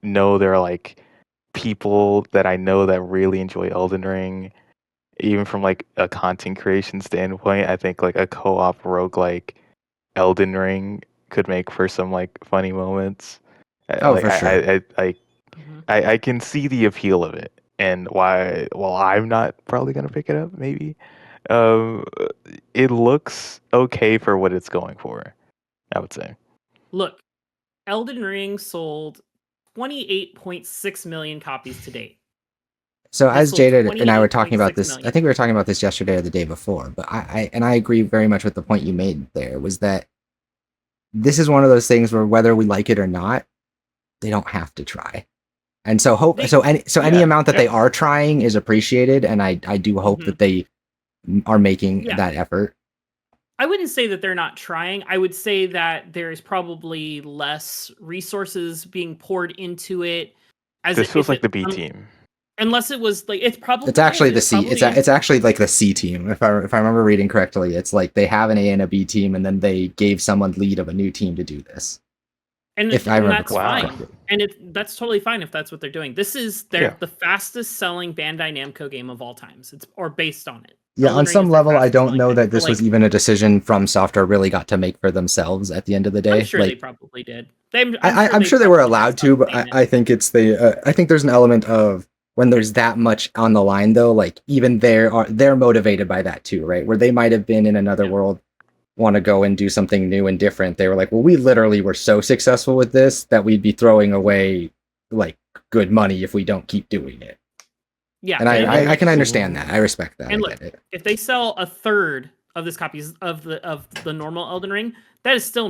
know there are like people that I know that really enjoy Elden Ring. Even from like a content creation standpoint, I think like a co-op roguelike Elden Ring could make for some like funny moments. Oh, Like for sure. Mhm. I can see the appeal of it, and why. While I'm not probably gonna pick it up, maybe um, it looks okay for what it's going for. I would say. Look, Elden Ring sold 28.6 million copies to date. So It as sold Jaded and I were talking about 28.6 this, I million. think we were talking about this yesterday or the day before, but I agree very much with the point you made there, was that this is one of those things where whether we like it or not, they don't have to try. And so They, any Yeah. amount that Yeah. they are trying is appreciated, and I do hope Mhm. that they are making Yeah. that effort. I wouldn't say that they're not trying. I would say that there's probably less resources being poured into it, as This feels if like it the B team. unless it was like it's It's probably is. actually the It's C. probably is. It's actually like the C team. If I remember reading correctly, it's like they have an A and a B team, and then they gave someone lead of a new team to do this. If I And remember that's Wow. fine. correctly. And that's totally fine if that's what they're doing. This is Yeah. the fastest selling Bandai Namco game of all times. It's or based on it. Yeah, Elden on Ring is some their level, I fastest don't selling know game. that So this was like even a decision from Software really got to make for themselves at the end of the I'm day. sure they Like, probably did. I'm sure they were probably allowed messed up to, but saying it. I think it's I think there's an element of when there's that much on the line, though. Like, even they're motivated by that too, right? Where they might have been in another Yeah. world, want to go and do something new and different. They were like, well, we literally were so successful with this that we'd be throwing away like good money if we don't keep doing it. Yeah. And I can understand that. Ooh. I respect that. I And look, get it. if they sell a third of this copies of the normal Elden Ring, that is still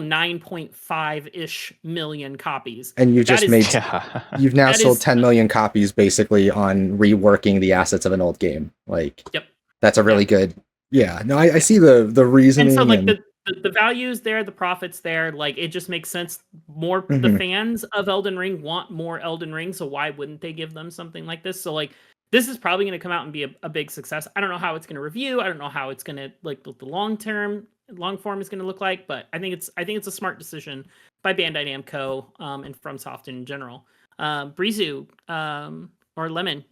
9.5-ish million copies. And you That just is made Yeah. you've now that sold is 10 million copies basically on reworking the assets of an old game. Like, yep. that's a really Yeah. good. Yeah, no, I Yeah. see the And so reasoning like and the values there, the profits there, like it just makes sense. More the Mhm. fans of Elden Ring want more Elden Ring, so why wouldn't they give them something like this? So like this is probably going to come out and be a big success. I don't know how it's going to review. I don't know how it's going to like the long form is going to look like, but I think it's a smart decision by Bandai Namco and FromSoft in general. Brizu or Lemon,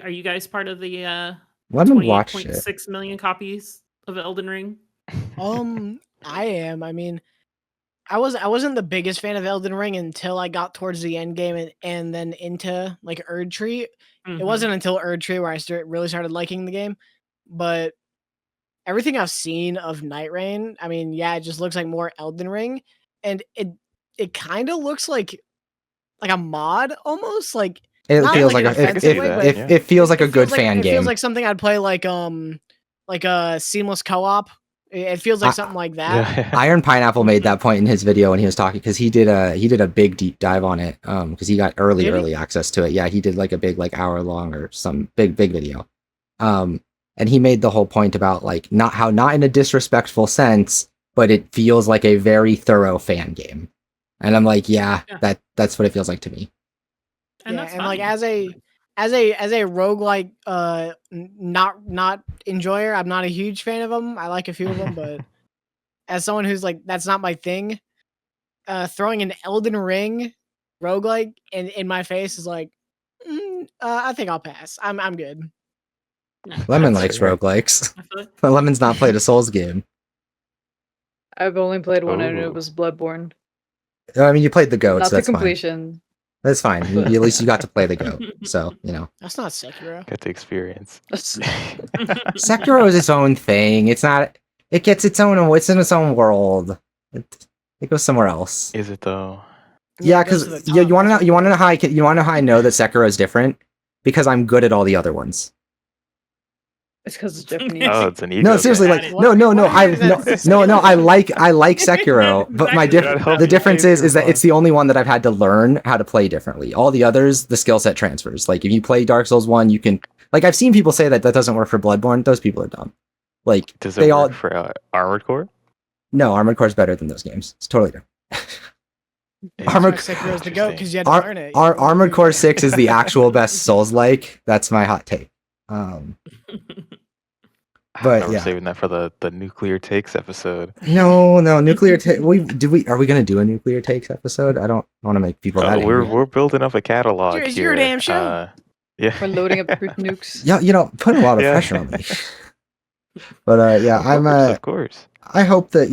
are you guys part of the Lemon watch it. 28.6 million copies of Elden Ring? I am. I mean, I wasn't the biggest fan of Elden Ring until I got towards the end game and then into like Erd Tree. It wasn't until Erd Tree where I really started liking the game. But everything I've seen of Nightreign, I mean, yeah, it just looks like more Elden Ring, and it kind of looks like a mod almost. Like It not feels like like an offensive way, but it feels like a good fan it game. It feels like something I'd play like a seamless co-op. It feels like something like that. Yeah. Iron Pineapple made that point in his video when he was talking, because he did a big deep dive on it, because he got early access to it. Yeah, he did like a big like hour long or some big video, and he made the whole point about like not in a disrespectful sense, but it feels like a very thorough fan game, and I'm like, yeah. That's what it feels like to me. And yeah, and like as a roguelike not enjoyer, I'm not a huge fan of them. I like a few of them, but as someone who's like, that's not my thing, throwing an Elden Ring roguelike in my face is like, I think I'll pass. I'm good. Lemon likes roguelikes. But Lemon's not played a Souls game. I've only played one, and it was Bloodborne. I mean, you played the goat, Not so that's to completion. Fine. That's fine. At least you got to play the goat, so you know. That's not Sekiro. Get the experience. Sekiro is its own thing. It's not. It gets its own. It's in its own world. It goes somewhere else. Is it though? Yeah, because you want to know. You want to know how I know that Sekiro is different? Because I'm good at all the other ones. It's because it's Japanese. Oh, it's an ego. No, seriously, like no. I like Sekiro, but the difference is that it's the only one that I've had to learn how to play differently. All the others, the skill set transfers. Like if you play Dark Souls 1, you can like I've seen people say that doesn't work for Bloodborne. Those people are dumb. Like does it work for Armored Core? No, Armored Core is better than those games. It's totally different. Sekiro's the goat because you had to learn it. Armored Core 6 is the actual best Souls-like. That's my hot take. But we're saving that for the nuclear takes episode. No, nuclear takes. Are we gonna do a nuclear takes episode? I don't want to make people that angry. We're building up a catalog here. It's your damn show. Yeah, we're loading up nukes. Yeah, put a lot of pressure on me. But I'm of course. I hope that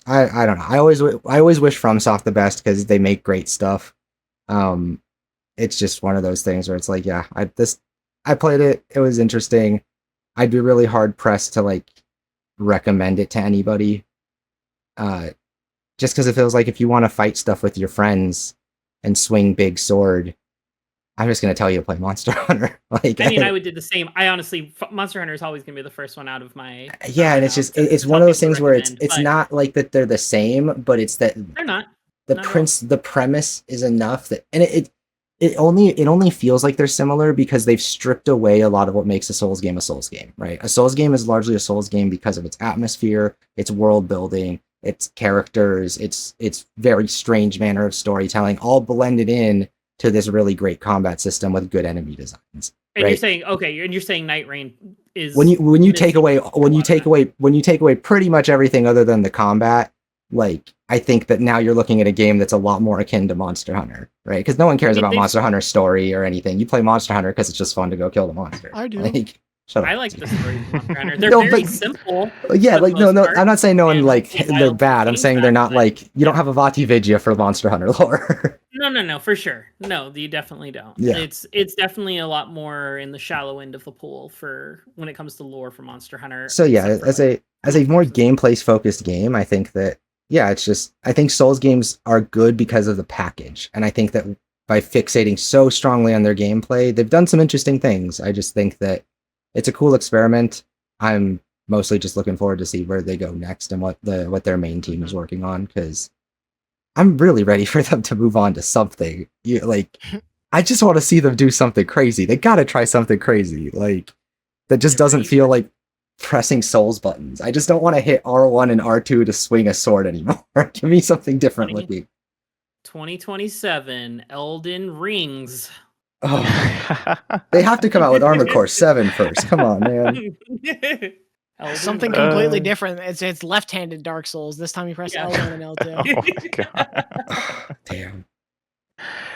I don't know. I always wish FromSoft the best because they make great stuff. It's just one of those things where it's like, I played it. It was interesting. I'd be really hard pressed to like recommend it to anybody. Just because it feels like if you want to fight stuff with your friends and swing big sword, I'm just gonna tell you to play Monster Hunter. Like, I would do the same. I honestly, Monster Hunter is always gonna be the first one out of my. Yeah, and it's just it's one of those things where it's not like that they're the same, but it's that they're not. The premise is enough that, and it only feels like they're similar because they've stripped away a lot of what makes a Souls game, right? A Souls game is largely a Souls game because of its atmosphere, its world building, its characters, its very strange manner of storytelling, all blended in to this really great combat system with good enemy designs. And right? you're saying Nightreign is when you take away pretty much everything other than the combat. Like, I think that now you're looking at a game that's a lot more akin to Monster Hunter, right? Because no one cares about Monster Hunter's story or anything. You play Monster Hunter because it's just fun to go kill the monster. I do. Like, shut up. I like the story of Monster Hunter. They're very simple. Yeah, like no. I'm not saying no one like they're bad. I'm saying they're not like you don't have a Vati Vidya for Monster Hunter lore. No, for sure. No, you definitely don't. Yeah. It's definitely a lot more in the shallow end of the pool for when it comes to lore for Monster Hunter. So yeah, as a more gameplay focused game, I think that. Yeah, it's just, I think Souls games are good because of the package. And I think that by fixating so strongly on their gameplay, they've done some interesting things. I just think that it's a cool experiment. I'm mostly just looking forward to see where they go next and what their main team is working on, because I'm really ready for them to move on to something. I just want to see them do something crazy. They got to try something crazy. Like, that just doesn't feel like pressing Souls buttons. I just don't want to hit R1 and R2 to swing a sword anymore. Give me something different looking. 2027 Elden Rings. Oh, they have to come out with Armored Core 7 first. Come on, man. Something completely different. It's left-handed Dark Souls. This time you press L1 and L2. Oh my god. Damn.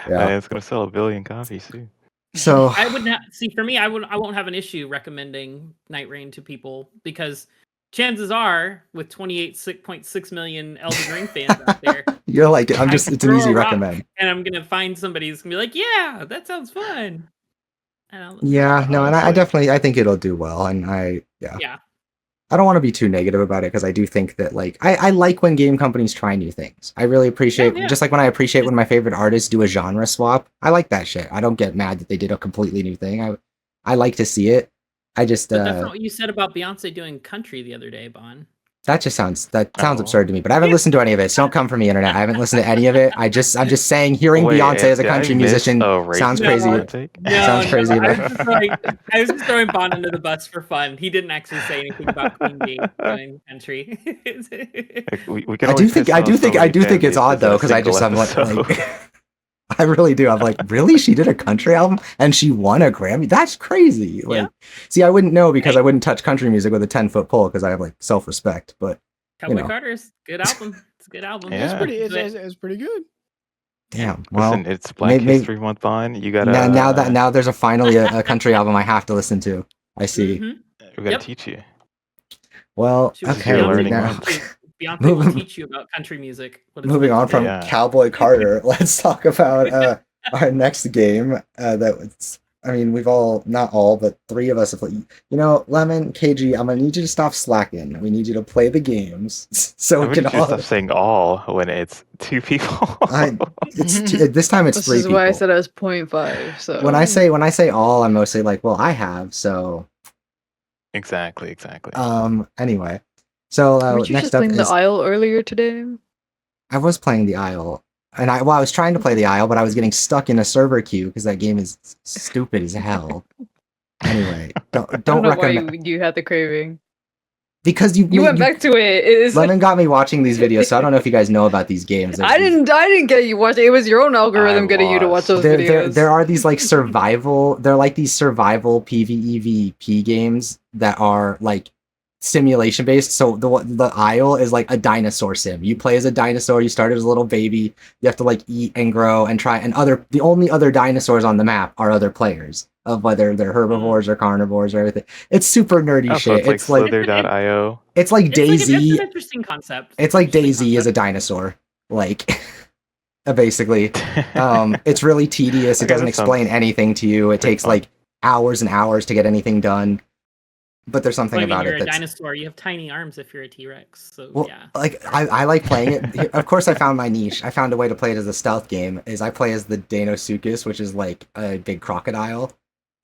Yeah, it's gonna sell 1 billion copies too. So I would not see. For me, I won't have an issue recommending Nightreign to people because chances are, with 28.6 million Elden Ring fans out there, You're like, it's an throw easy a rock recommend. and I'm gonna find somebody who's gonna be like, yeah, that sounds fun. Yeah, no, and I Honestly. definitely, I think it'll do well, and Yeah. I don't want to be too negative about it because I do think that like I like when game companies try new things. I really appreciate Yeah. just like when I appreciate when my favorite artists do a genre swap. I like that shit. I don't get mad that they did a completely new thing. I like to see it. I just But that's not what you said about Beyonce doing country the other day, Bon. that sounds Oh. absurd to me. But I haven't listened to any of it. So don't come for me, internet. I haven't listened to any of it. I'm just saying hearing Wait, Beyonce as a did I country miss musician a racist sounds No, crazy. hot take? Sounds crazy, I but- was just throwing Bon under the bus for fun. He didn't actually say anything about Queen Bee doing country. Like, we can I do always think piss off so many fan it's odd bases in though a because I'm single like episode. I really do. I'm like, really? She did a country album and she won a Grammy? That's crazy. Like, Yeah. see, I wouldn't know because Hey. I wouldn't touch country music with a 10-foot pole because I have like self-respect. But Cowboy know. Carter's good album. It's a good album. Yeah. It's pretty good. damn, well, Listen, it's Black maybe- History Month, Bon. You gotta now there's finally a country album I have to listen to. I see. Mhm. we gotta Yep. teach you. Well, She was okay. your Beyonce learning Now, month. Beyonce will Moving- teach you about country music. What it's moving meant on to from be. Yeah. Cowboy Carter, let's talk about our next game. We've all, not all, but 3 of us have played. You know, Lemon, KG, I'm gonna need you to stop slacking. We need you to play the games so I we would can just all. stop saying all when it's 2 people. This time it's This 3 is people. why I said I was 0.5. So When I say all, I'm mostly like, well, I have, so Exactly. anyway. So weren't you next just up playing is the Isle earlier today? I was playing the Isle, and I was trying to play the Isle, but I was getting stuck in a server queue because that game is stupid as hell. Anyway, don't I don't know recommend why you had the craving. because you Went back to it. It is Lemon got me watching these videos, so I don't know if you guys know about these games. I didn't get you watch it. It was your own algorithm I getting you to watch those videos. There are these like survival. They're like these survival PvEVP games that are like simulation based. So the Isle is like a dinosaur sim. You play as a dinosaur. You start as a little baby. You have to like eat and grow and try. And the only other dinosaurs on the map are other players, of whether they're herbivores or carnivores or everything. It's super nerdy Oh, so shit. it's like Slither.io. It's like It's DayZ. an interesting concept. It's like Interesting DayZ as a concept. dinosaur, like basically. It's really tedious. It Okay, doesn't that sounds explain anything to you. It pretty takes fun. like hours and hours to get anything done. But there's something Well, I mean, about you're it a that's dinosaur. You have tiny arms if you're a T-Rex. So well, yeah. like I like playing it. Of course, I found my niche. I found a way to play it as a stealth game. Is I play as the Deinosuchus, which is like a big crocodile.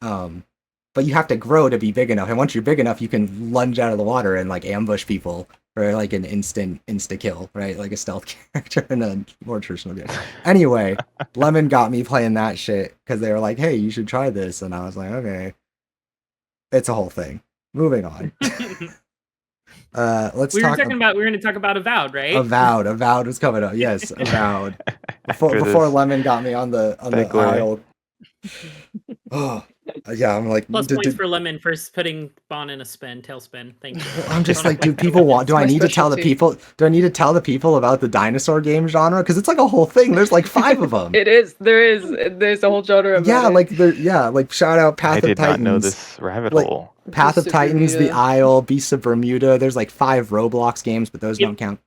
But you have to grow to be big enough, and once you're big enough, you can lunge out of the water and like ambush people for like an insta kill, right? Like a stealth character in a more traditional game. Anyway, Lemon got me playing that shit because they were like, "Hey, you should try this," and I was like, "Okay." It's a whole thing. Moving on. Let's we were talk. going to talk about Avowed, right? Avowed was coming up. Yes, Avowed. Before Lemon got me on the aisle. Oh, yeah. I'm like, Plus points for Lemon for putting Bon in a tailspin. Thank you. I'm just like, do people want? Do I need to tell the people? Do I need to tell the people about the dinosaur game genre? Because it's like a whole thing. There's like 5 of them. It is. There's a whole genre about it. Like shout out Path I of did Titans. not know this rabbit Like, hole. Path of Beasts of Titans, The Bermuda. Isle, Beasts of Bermuda. There's like 5 Roblox games, but those don't count.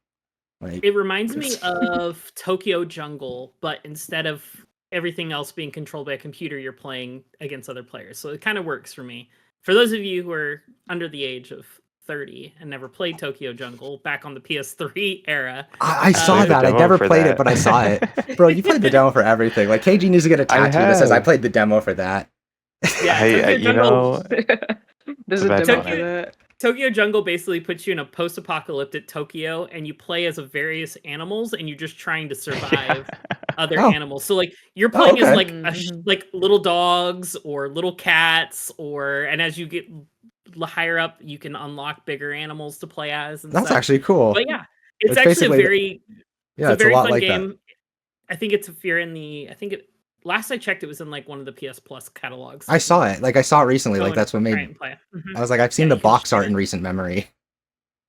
Like, It reminds me of Tokyo Jungle, but instead of everything else being controlled by a computer, you're playing against other players. So it kind of works for me. For those of you who are under the age of 30 and never played Tokyo Jungle back on the PS3 era. I saw that. I never played it, but I saw it. Bro, you played the demo for everything. Like, KG needs to get a tattoo that says, I played the demo for that. Yeah, Hey, you know, There's a That's demo on for it. that. Tokyo Jungle basically puts you in a post-apocalyptic Tokyo, and you play as a various animals, and you're just trying to survive other animals. So like you're playing as like like little dogs or little cats, and as you get higher up, you can unlock bigger animals to play as. And That's stuff. actually cool. But yeah, it's actually a very it's very a lot fun like game. that. I think it's if you're in the last I checked, it was in like one of the PS Plus catalogs. I saw it. Like I saw it recently. Like that's what made me play. I was like, I've seen the box art in recent memory.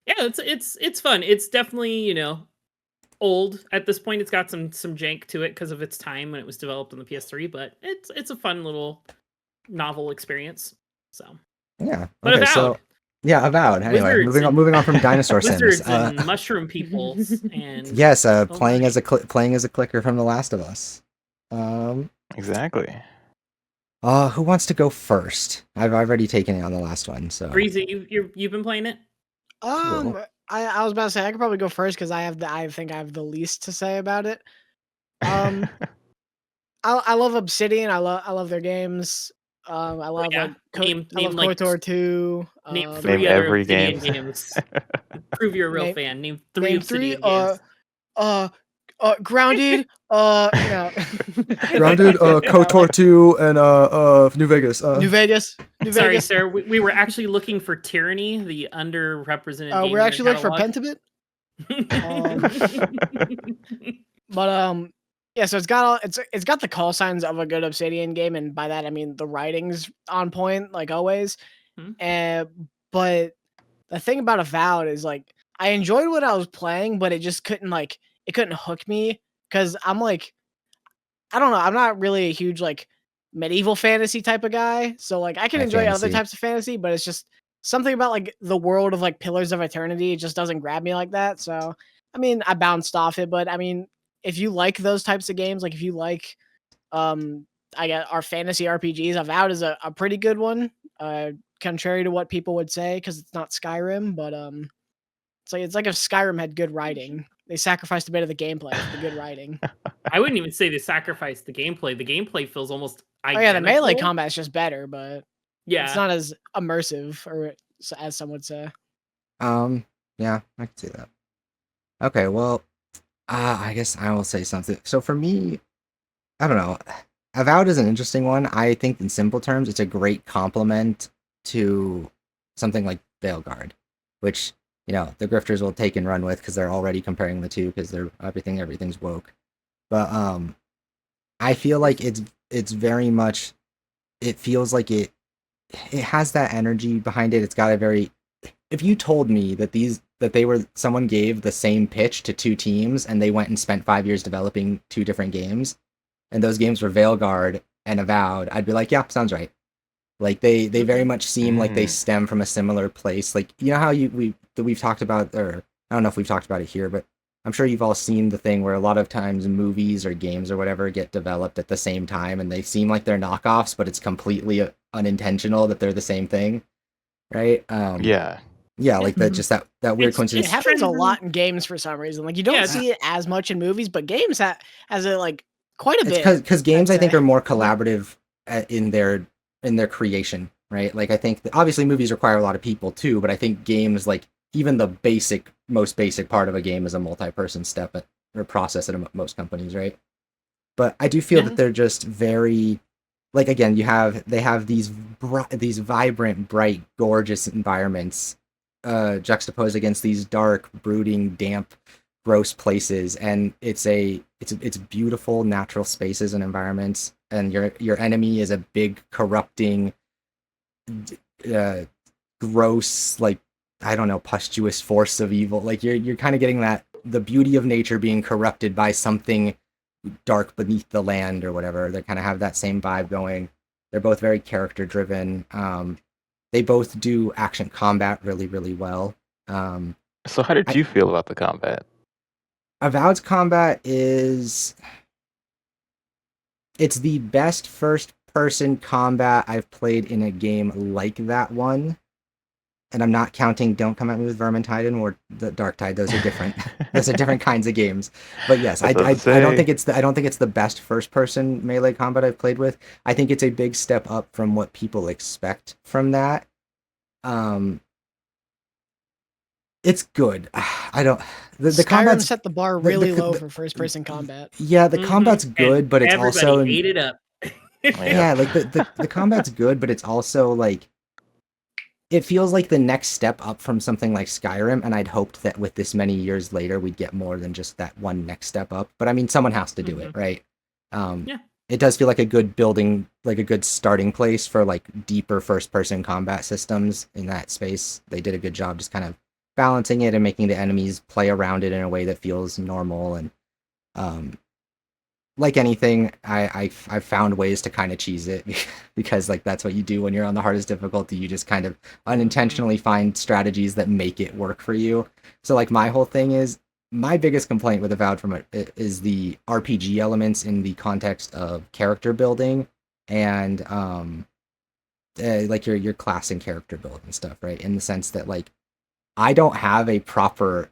Yeah, it's fun. It's definitely, old at this point. It's got some jank to it because of its time when it was developed on the PS3, but it's a fun little novel experience. So yeah. but Okay, Avowed. Yeah, Avowed. Anyway, moving on from Dinosaur Sims. Wizards and mushroom peoples and yes, playing as a clicker from The Last of Us. Exactly. Who wants to go first? I've already taken it on the last one. So Breezy, you've been playing it? Cool. I was about to say I could probably go first because I think I have the least to say about it. I love Obsidian. I love their games. I love yeah. I love KOTOR 2. Name 3 other every Obsidian game. games. Prove you're a real fan. Name 3 name Obsidian 3 games. Grounded. No. Grounded. KOTOR 2 and New Vegas. New Vegas. Sorry, sir. We were actually looking for Tyranny, the underrepresented game. We're actually looking for Pentiment. But yeah, so it's got the call signs of a good Obsidian game, and by that I mean the writing's on point, like always. But the thing about Avowed is like I enjoyed what I was playing, but it just couldn't hook me because I'm like, I don't know, I'm not really a huge like medieval fantasy type of guy, so like I can enjoy other types of fantasy, but it's just something about like the world of like Pillars of Eternity. It just doesn't grab me like that. So I mean, I bounced off it, but I mean, if you like those types of games, like if you like, I got our fantasy RPGs, Avowed is a pretty good one. Contrary to what people would say, because it's not Skyrim, but it's like if Skyrim had good writing. They sacrificed a bit of the gameplay for the good writing. I wouldn't even say they sacrificed the gameplay. The gameplay feels almost identical. Oh yeah, the melee combat is just better, but yeah, it's not as immersive, or as some would say. Yeah, I can see that. Okay, well, I guess I will say something. So for me, I don't know. Avowed is an interesting one. I think in simple terms, it's a great complement to something like Veilguard, which, you know, the grifters will take and run with because they're already comparing the two because they're everything's woke. But I feel like it's very much, it feels like it has that energy behind it. It's got a very, if you told me that someone gave the same pitch to two teams and they went and spent 5 years developing two different games, and those games were Veilguard and Avowed, I'd be like, yeah, sounds right. Like they very much seem like they stem from a similar place. Like, you know how we've talked about, or I don't know if we've talked about it here, but I'm sure you've all seen the thing where a lot of times movies or games or whatever get developed at the same time and they seem like they're knockoffs, but it's completely unintentional that they're the same thing, right? Yeah, like that weird coincidence. It happens a lot in games for some reason. Like you don't see it as much in movies, but games has it like quite a bit. Because games, I think, are more collaborative in their creation, right? Like I think obviously movies require a lot of people too, but I think games, like even the most basic part of a game is a multi-person step or process at most companies, right? But I do feel that they're just very, like, again, they have these vibrant, bright, gorgeous environments juxtaposed against these dark, brooding, damp, gross places, and it's beautiful natural spaces and environments, and your enemy is a big corrupting, gross, like, I don't know, pustuous force of evil. Like you're kind of getting that, the beauty of nature being corrupted by something dark beneath the land or whatever. They kind of have that same vibe going. They're both very character driven. They both do action combat really, really well. So how did you feel about the combat? Avowed's combat it's the best first person combat I've played in a game like that one. And I'm not counting Don't Come At Me with Vermintide or the Dark Tide. Those are different. Those are different kinds of games. But yes, I don't think it's the best first person melee combat I've played with. I think it's a big step up from what people expect from that. It's good. The combat set the bar really low for first person combat. Yeah, the combat's good, but it's also ate it up. Yeah, like the combat's good, but it's also like, it feels like the next step up from something like Skyrim, and I'd hoped that with this many years later, we'd get more than just that one next step up. But I mean, someone has to do it, right? It does feel like a good building, like a good starting place for like deeper first-person combat systems in that space. They did a good job just kind of balancing it and making the enemies play around it in a way that feels normal. And like anything, I've found ways to kind of cheese it because like that's what you do when you're on the hardest difficulty. You just kind of unintentionally find strategies that make it work for you. So like my whole thing is my biggest complaint with Avowed from it is the RPG elements in the context of character building and like your class and character build and stuff, right? In the sense that like I don't have a proper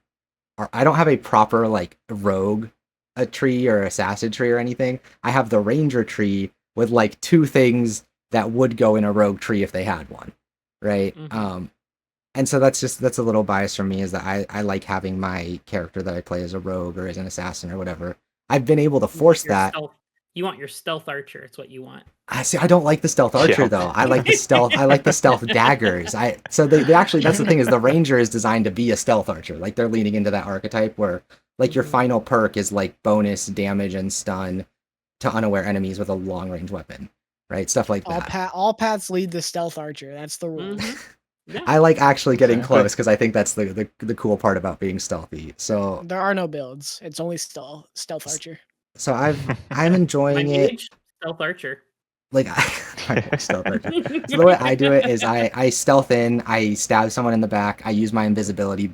like rogue a tree or assassin tree or anything. I have the ranger tree with like two things that would go in a rogue tree if they had one, right? And so that's a little bias from me, is that I like having my character that I play as a rogue or as an assassin or whatever. I've been able to force that. You want your stealth archer. It's what you want. I see. I don't like the stealth archer though. I like the stealth. I like the stealth daggers. So they actually, that's the thing, is the ranger is designed to be a stealth archer. Like they're leaning into that archetype where like your final perk is like bonus damage and stun to unaware enemies with a long range weapon, right? Stuff like that. All paths lead to stealth archer. That's the rule. Yeah. I like actually getting close because I think that's the cool part about being stealthy. So there are no builds. It's only stealth archer. So I'm enjoying it. Stealth archer. Like stealth archer. So the way I do it is I stealth in, I stab someone in the back, I use my invisibility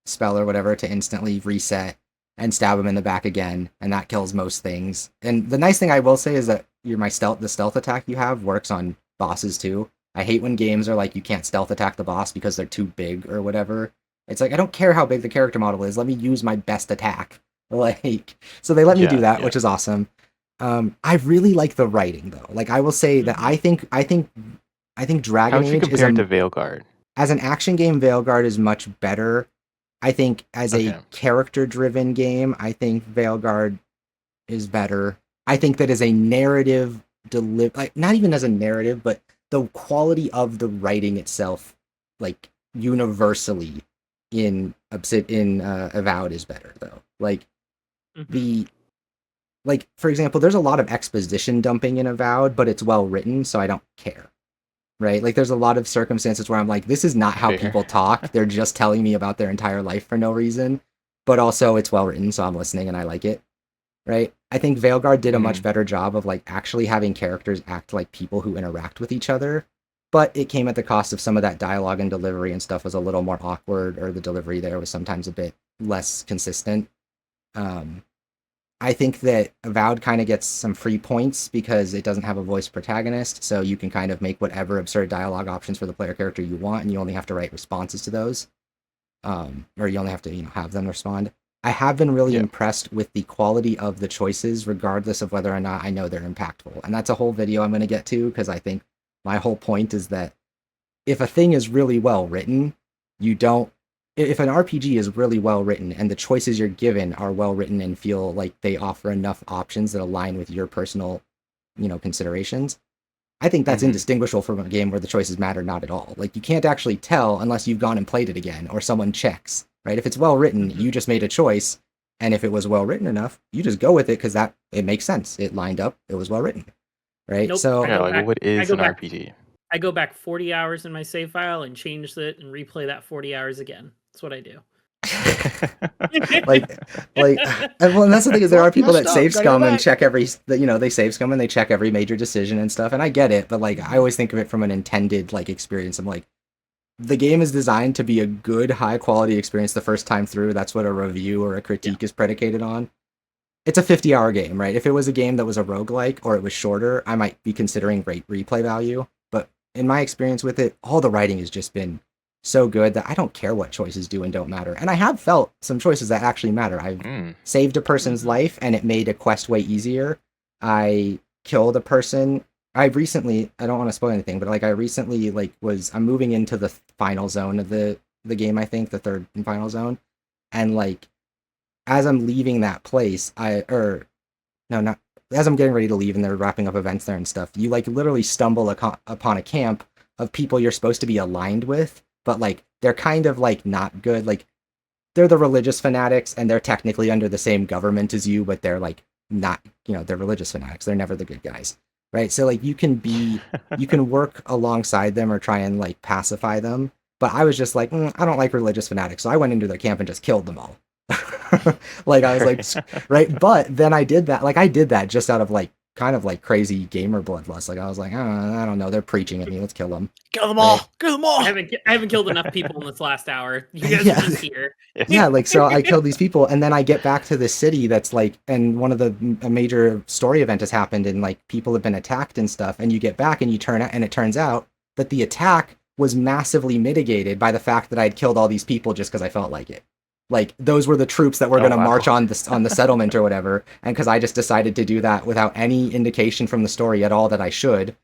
spell or whatever to instantly reset and stab them in the back again, and that kills most things. And the nice thing I will say is that the stealth attack you have works on bosses too. I hate when games are like you can't stealth attack the boss because they're too big or whatever. It's like I don't care how big the character model is. Let me use my best attack. Like, so they let me do that, which is awesome. I really like the writing though. Like I will say that I think Dragon Age compared to Veilguard. As an action game, Veilguard is much better. I think as a character-driven game, I think Veilguard is better. I think that as a narrative like not even as a narrative, but the quality of the writing itself, like universally in Avowed is better though. Like for example, there's a lot of exposition dumping in Avowed, but it's well written, so I don't care. Right? Like there's a lot of circumstances where I'm like, this is not how people talk. They're just telling me about their entire life for no reason. But also it's well written, so I'm listening and I like it. Right? I think Veilguard did a much better job of like actually having characters act like people who interact with each other. But it came at the cost of some of that dialogue and delivery and stuff was a little more awkward, or the delivery there was sometimes a bit less consistent. I think that Avowed kind of gets some free points because it doesn't have a voice protagonist, so you can kind of make whatever absurd dialogue options for the player character you want, and you only have to write responses to those. Or you only have to, have them respond. I have been really impressed with the quality of the choices, regardless of whether or not I know they're impactful. And that's a whole video I'm going to get to, because I think my whole point is that if a thing is really well written, if an RPG is really well written and the choices you're given are well written and feel like they offer enough options that align with your personal, considerations, I think that's indistinguishable from a game where the choices matter not at all. Like you can't actually tell unless you've gone and played it again or someone checks, right? If it's well written, you just made a choice, and if it was well written enough, you just go with it because it makes sense. It lined up. It was well written, right? Nope. So what is an RPG? I go back 40 hours in my save file and change it and replay that 40 hours again. That's what I do. And that's the thing, is there are people that save scum and check they save scum and they check every major decision and stuff, and I get it, but like I always think of it from an intended like experience. I'm like, the game is designed to be a good high quality experience the first time through. That's what a review or a critique is predicated on. It's a 50-hour game, right? If it was a game that was a roguelike or it was shorter, I might be considering great replay value, but in my experience with it, all the writing has just been so good that I don't care what choices do and don't matter. And I have felt some choices that actually matter. I've saved a person's life and it made a quest way easier. I killed a person. I don't want to spoil anything, but like I recently I'm moving into the final zone of the game, I think, the third and final zone. And like as I'm leaving that place, as I'm getting ready to leave and they're wrapping up events there and stuff, you like literally stumble upon a camp of people you're supposed to be aligned with, but like they're kind of like not good. Like they're the religious fanatics and they're technically under the same government as you, but they're like not, they're religious fanatics. They're never the good guys, right? So like you can work alongside them or try and like pacify them. But I was just like, I don't like religious fanatics. So I went into their camp and just killed them all. Like I was like, right. But then I did that. Like I did that just out of like kind of like crazy gamer bloodlust. Like I was like, I don't know, they're preaching at me. Let's kill them. Kill them all. Right. Kill them all. I haven't killed enough people in this last hour. You guys Yeah. are just here. Yeah, like so I killed these people, and then I get back to this city that's like, and one of a major story event has happened, and like people have been attacked and stuff, and you get back and it turns out that the attack was massively mitigated by the fact that I'd killed all these people just because I felt like it. Like those were the troops that were going to march on the settlement or whatever, and because I just decided to do that without any indication from the story at all that I should.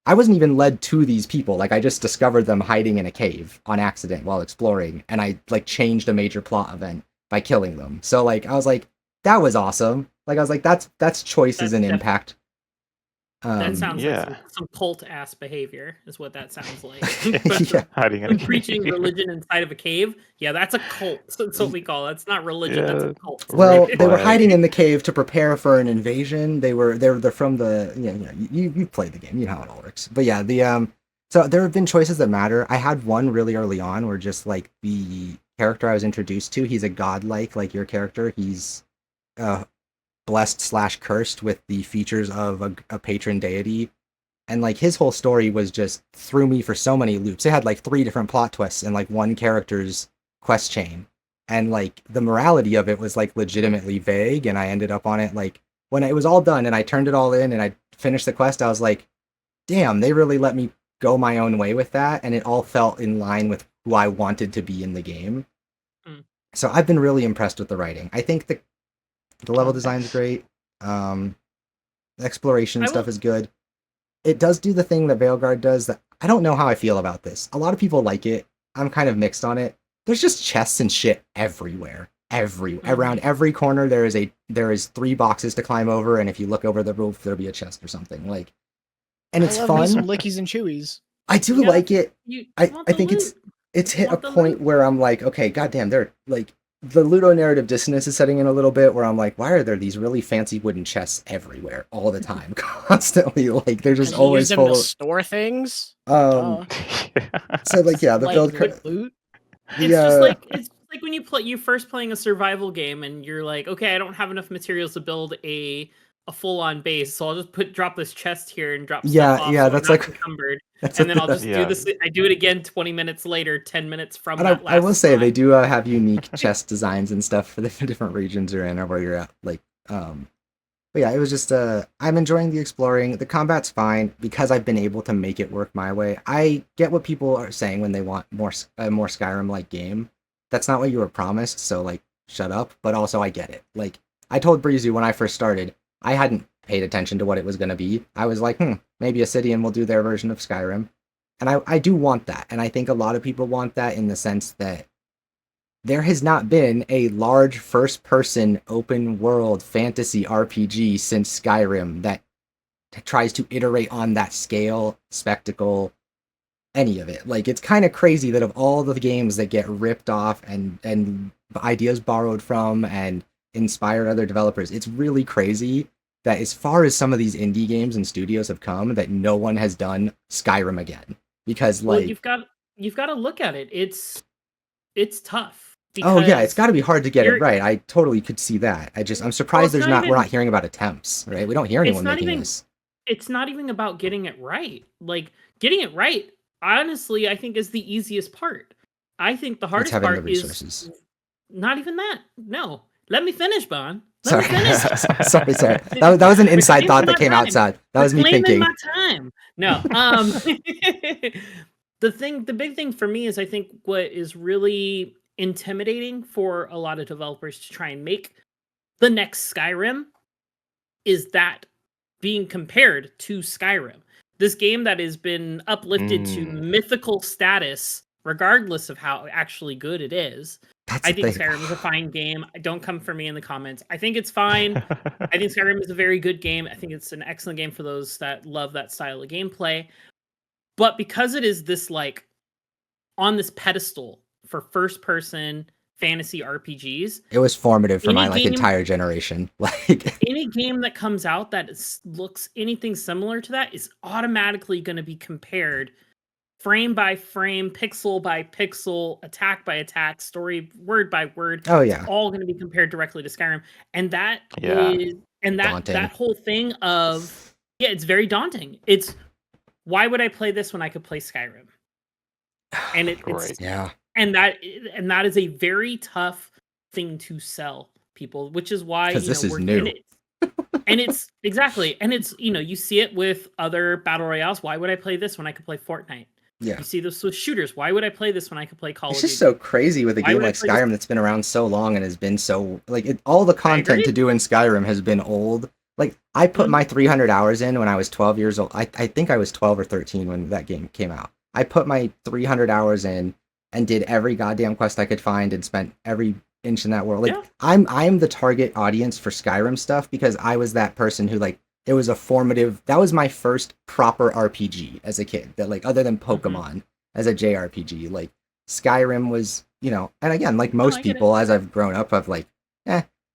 I wasn't even led to these people. Like I just discovered them hiding in a cave on accident while exploring, and I like changed a major plot event by killing them. So like I was like, that was awesome. Like I was like, that's choices and impact. That sounds like some cult ass behavior, is what that sounds like. Yeah. Hiding in a Preaching religion inside of a cave. Yeah, that's a cult. That's what we call it. It's not religion. That's a cult. Well, they were hiding in the cave to prepare for an invasion. They're from the you played the game. You know how it all works. But yeah, so there have been choices that matter. I had one really early on where just like the character I was introduced to, he's a godlike like your character. He's blessed / cursed with the features of a patron deity, and like his whole story was just threw me for so many loops. It had like 3 different plot twists in like one character's quest chain, and like the morality of it was like legitimately vague, and I ended up on it like when it was all done and I turned it all in and I finished the quest, I was like, damn, they really let me go my own way with that, and it all felt in line with who I wanted to be in the game. So I've been really impressed with the writing. I think the level design's great. The exploration stuff is good. It does do the thing that Veilguard does that I don't know how I feel about this. A lot of people like it. I'm kind of mixed on it. There's just chests and shit everywhere. Around every corner there is 3 boxes to climb over, and if you look over the roof there'll be a chest or something. Like, and it's fun. Some lickies and chewies. I do like it. I think it's hit a point where I'm like, okay, goddamn, they're like the ludonarrative dissonance is setting in a little bit where I'm like, why are there these really fancy wooden chests everywhere all the time, constantly? Like they're just always use them full to of store things. So like yeah, the like build. loot. It's just like when you first playing a survival game and you're like, okay, I don't have enough materials to build a full-on base, so I'll just drop this chest here and drop stuff off, so that's I'm like not encumbered. And then I'll just do this. I do it again 20 minutes later, 10 minutes from that last I will say time. they do have unique chest designs and stuff for the different regions you're in or where you're at. Like, but yeah, it was just I'm enjoying the exploring. The combat's fine because I've been able to make it work my way. I get what people are saying when they want more Skyrim-like game. That's not what you were promised, so like shut up. But also I get it. Like I told Breezy when I first started, I hadn't paid attention to what it was going to be. I was like, maybe Obsidian will do their version of Skyrim. And I do want that. And I think a lot of people want that in the sense that there has not been a large first-person open-world fantasy RPG since Skyrim that tries to iterate on that scale, spectacle, any of it. Like, it's kind of crazy that of all the games that get ripped off and ideas borrowed from and inspired other developers, it's really crazy that as far as some of these indie games and studios have come, that no one has done Skyrim again. Because like you've got to look at it. It's tough. Oh yeah, it's got to be hard to get it right. I totally could see that. I'm surprised we're not hearing about attempts, right? We don't hear anyone making this. It's not even about getting it right. Like getting it right, honestly, I think is the easiest part. I think the hardest part is not even that. No. Let me finish, Bon. Let me finish. sorry. That was an inside thought that came outside. That was me thinking. My time. No. The big thing for me is I think what is really intimidating for a lot of developers to try and make the next Skyrim is that being compared to Skyrim. This game that has been uplifted to mythical status, regardless of how actually good it is. I think Skyrim is a fine game. Don't come for me in the comments. I think it's fine. I think Skyrim is a very good game. I think it's an excellent game for those that love that style of gameplay. But because it is this like on this pedestal for first-person fantasy RPGs, it was formative for my entire generation. Like any game that comes out that looks anything similar to that is automatically going to be compared frame by frame, pixel by pixel, attack by attack, story word by word. Oh It's yeah, all going to be compared directly to Skyrim, and that Yeah. is and that daunting. that whole thing of it's very daunting. It's why would I play this when I could play Skyrim? And it's Right. Yeah, and that is a very tough thing to sell people, which is why because this is we're new. and it's exactly, and it's you see it with other battle royales. Why would I play this when I could play Fortnite? Yeah, You see this with shooters. Why would I play this when I could play Call it's of just Duty? so crazy with a Why game would I like play this? Skyrim that's been around so long and has been so all the content agree. to do in Skyrim has been old. Like I put Mhm. my 300 hours in when I was 12 years old. I think I was 12 or 13 when that game came out. I put my 300 hours in and did every goddamn quest I could find and spent every inch in that world. Like Yeah. I'm the target audience for Skyrim stuff because I was that person who it was a formative. That was my first proper RPG as a kid. That other than Pokemon as a JRPG, like Skyrim was, and again, like most I get it. people, as I've grown up, I've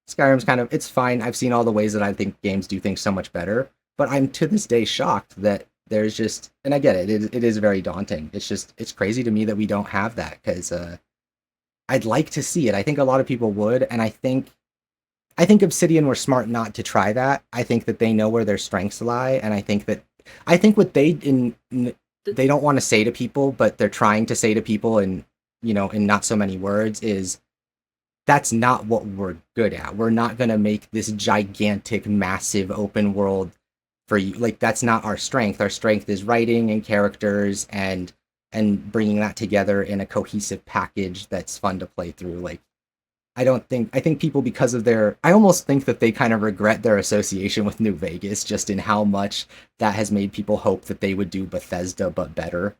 Skyrim's kind of, it's fine. I've seen all the ways that I think games do things so much better, but I'm to this day shocked that there's just, and I get it, it is very daunting. It's crazy to me that we don't have that because I'd like to see it. I think a lot of people would, and I think Obsidian were smart not to try that. I think that they know where their strengths lie, and I think what they don't want to say to people, but they're trying to say to people in not so many words is that's not what we're good at. We're not going to make this gigantic, massive open world for you. Like that's not our strength. Our strength is writing and characters and bringing that together in a cohesive package that's fun to play through. Like I think people, because of I almost think that they kind of regret their association with New Vegas just in how much that has made people hope that they would do Bethesda but better.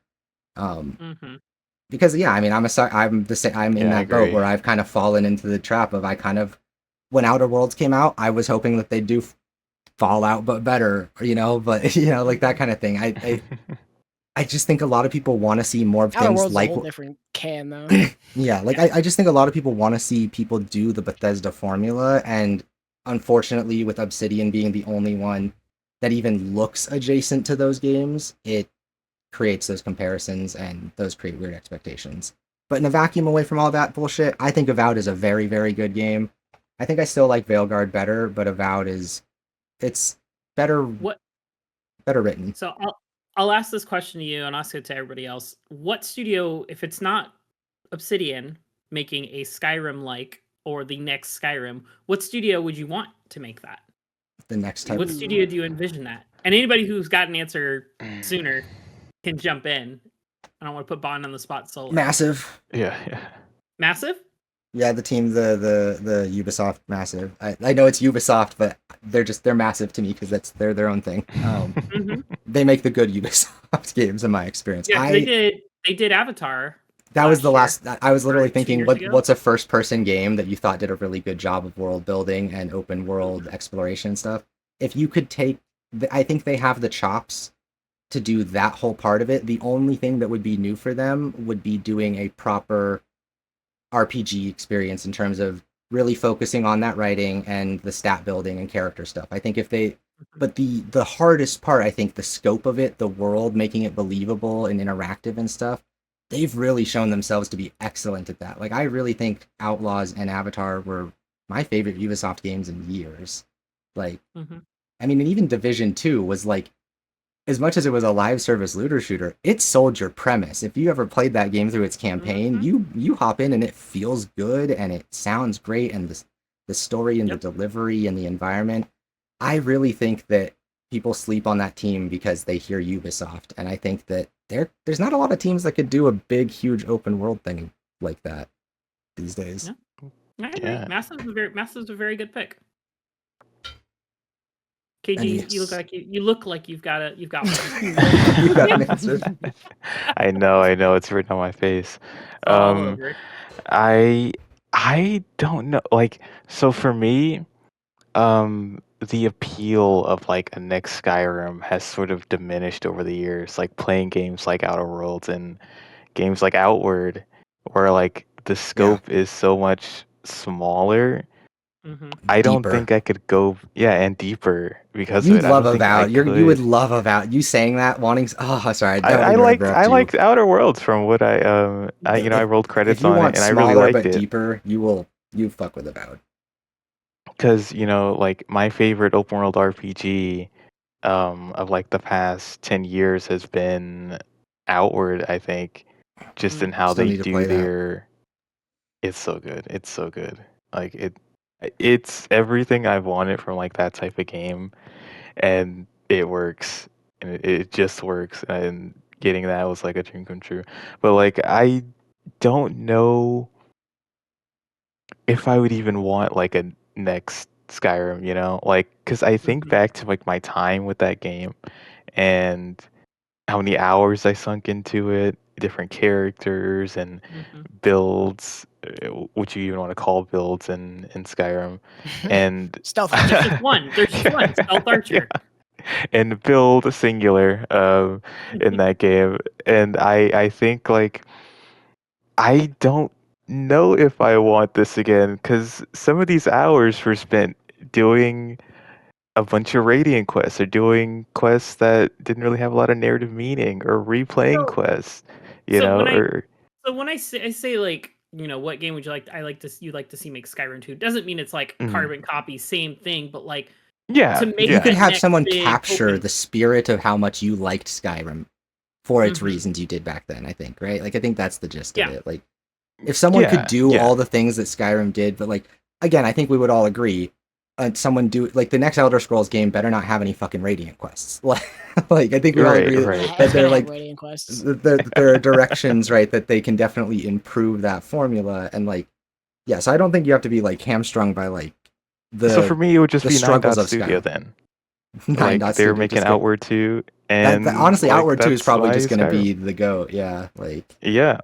Because I mean, I'm in I that boat agree. where I've kind of fallen into the trap of when Outer Worlds came out, I was hoping that they'd do Fallout but better, but like that kind of thing. I just think a lot of people want to see more of Outer things World's like a whole different can though. yeah, I just think a lot of people want to see people do the Bethesda formula, and unfortunately, with Obsidian being the only one that even looks adjacent to those games, it creates those comparisons and those create weird expectations. But in a vacuum away from all that bullshit, I think Avowed is a very, very good game. I think I still like Veilguard better, but Avowed it's better written. So I'll ask this question to you and ask it to everybody else. What studio, if it's not Obsidian making a Skyrim or the next Skyrim, what studio would you want to make that? The next type. What studio do you envision that? And anybody who's got an answer sooner can jump in. I don't want to put Bond on the spot solo. Massive. Yeah. Massive? Yeah, the team, the Ubisoft Massive. I know it's Ubisoft, but they're massive to me because they're their own thing. They make the good Ubisoft games in my experience. Yeah, they did Avatar. That was the last. I was literally thinking, ago? what's a first-person game that you thought did a really good job of world building and open world exploration stuff? If you could take, I think they have the chops to do that whole part of it. The only thing that would be new for them would be doing a proper RPG experience in terms of really focusing on that writing and the stat building and character stuff. I think but the hardest part, I think, the scope of it, the world, making it believable and interactive and stuff, they've really shown themselves to be excellent at that. Like, I really think Outlaws and Avatar were my favorite Ubisoft games in years. Like, I mean, and even Division 2 was like, as much as it was a live service looter shooter, it sold your premise. If you ever played that game through its campaign, you hop in and it feels good and it sounds great, and the story and the delivery and the environment. I really think that people sleep on that team because they hear Ubisoft, and I think that there's not a lot of teams that could do a big, huge open world thing like that these days. I agree. Yeah. Massive's a very good pick. KG, you look like you've got one. You got an answer. I know. It's written on my face. All over. I don't know. Like, so for me, the appeal of like a next Skyrim has sort of diminished over the years. Like playing games like Outer Worlds and games like Outward, where like the scope is so much smaller, I don't Deeper. think I could go, and deeper because You of it. love I don't think I Avowed. You would could. love Avowed. You saying that, wanting. Oh, sorry. I don't I mean to liked interrupt you. Outer Worlds from what I If rolled if credits you on it want and I really smaller liked but it deeper, you fuck with Avowed. because like my favorite open world RPG of like the past 10 years has been Outward, I think, just in how Still they need to do play that. it's so good. It's so good. Like it's everything I've wanted from like that type of game, and it works, and it just works, and getting that was like a dream come true. But like I don't know if I would even want like a next Skyrim, like because I think back to like my time with that game and how many hours I sunk into it, different characters and builds, which you even want to call builds in Skyrim, and Stealth There's Archer. just one. There's just one. Stealth Archer. and build singular in that game, and I think like I don't know if I want this again because some of these hours were spent doing a bunch of Radiant quests or doing quests that didn't really have a lot of narrative meaning or replaying So, quests, so when I or so when I say like, what game would you like? You'd like to see make Skyrim 2. Doesn't mean it's like carbon copy, same thing, but like yeah, to make You could that have next someone big capture open. the spirit of how much you liked Skyrim for its reasons you did back then, I think, right? Like I think that's the gist of it. Like if someone could do all the things that Skyrim did, but like again, I think we would all agree someone do like the next Elder Scrolls game better not have any fucking Radiant quests. Like I think we all agree that they're like Radiant quests. there are directions, right, that they can definitely improve that formula and like so I don't think you have to be like hamstrung by like so for me it would just the be Nine struggles Dot of Studio Skyrim. then. Nine Like Dot they were Studio, making just get Outward 2, that and honestly like Outward 2 is that's probably why just going to Skyrim. be the goat. Yeah, like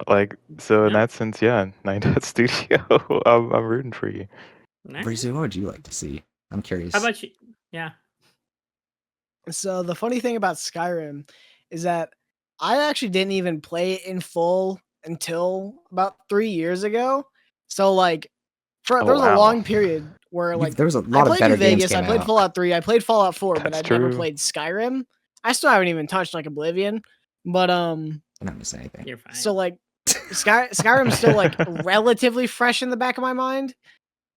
Like so in Yeah. that sense, Nine Dot Studio. I'm rooting for you. Nice. Breezy, what would you like to see? I'm curious. How about you? Yeah. So the funny thing about Skyrim is that I actually didn't even play it in full until about 3 years ago. So like there was a long period where like there was a I lot of played New better games Vegas, I came played out. Fallout 3, I played Fallout 4, but That's I'd never true. played Skyrim. I still haven't even touched like Oblivion, but I'm not missing anything. You're fine. so like Skyrim's still like relatively fresh in the back of my mind.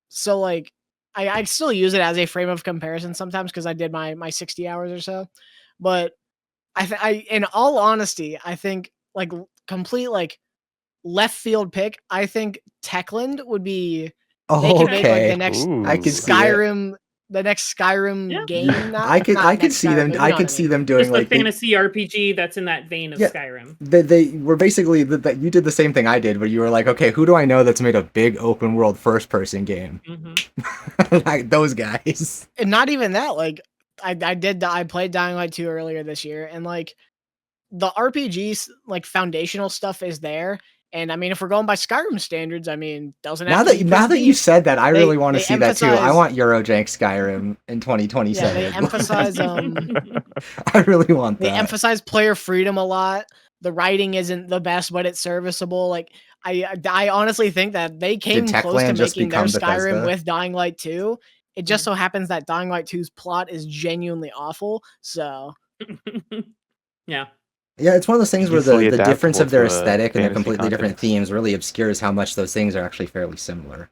So like I still use it as a frame of comparison sometimes because I did my 60 hours or so. But I in all honesty, I think like complete like left field pick. I think Techland would be. They could make like the next I could see it. Skyrim, the next Skyrim game. Not, I could not next see Skyrim, them. but you know I what could see mean. them doing Just a like fantasy RPG that's in that vein of Skyrim. They were basically that you did the same thing I did, where you were like, okay, who do I know that's made a big open world first person game? Like those guys. And not even that. Like I played Dying Light 2 earlier this year, and like the RPGs like foundational stuff is there. And I mean, if we're going by Skyrim standards, I mean, doesn't have to be now that you prestige. said that, I really want to see that too. I emphasize- want Eurojank Skyrim in 2027. Yeah, they emphasize I really want that. They emphasize player freedom a lot. The writing isn't the best, but it's serviceable. Like I honestly think that they came close to Techland just making their become Skyrim Bethesda? with Dying Light 2. It just so happens that Dying Light 2's plot is genuinely awful. So yeah. Yeah, it's one of those things where Easily the difference of their adaptable to aesthetic and their fantasy completely different context. themes really obscures how much those things are actually fairly similar.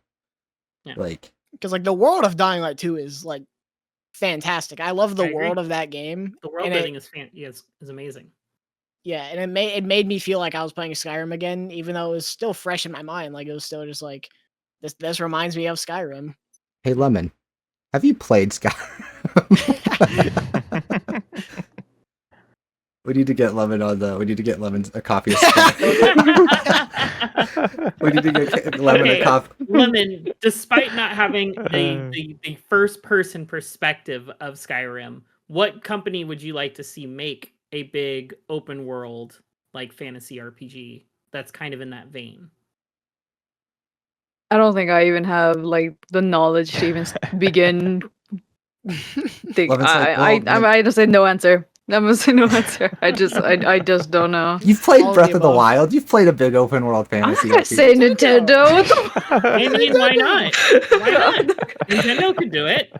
Yeah. Like, because like the world of Dying Light 2 is like fantastic. I love the I agree. world of that game. The world and building is amazing. Yeah, and it made me feel like I was playing Skyrim again, even though it was still fresh in my mind. Like it was still just like this reminds me of Skyrim. hey Lemon, have you played Skyrim? We need to get Lemon on the. We need to get Lemon a copy of Skyrim. We need to get Lemon a copy. Lemon, despite not having the first person perspective of Skyrim, what company would you like to see make a big open world like fantasy RPG that's kind of in that vein? I don't think I even have like the knowledge to even begin. I just said no answer. I'm gonna say no answer. I just don't know. You've played All of Breath the of the above. Wild. You've played a big open world I'm not fantasy gonna RPG. say Nintendo. What the I mean, why not? Why not? I'm not gonna- Nintendo could do it.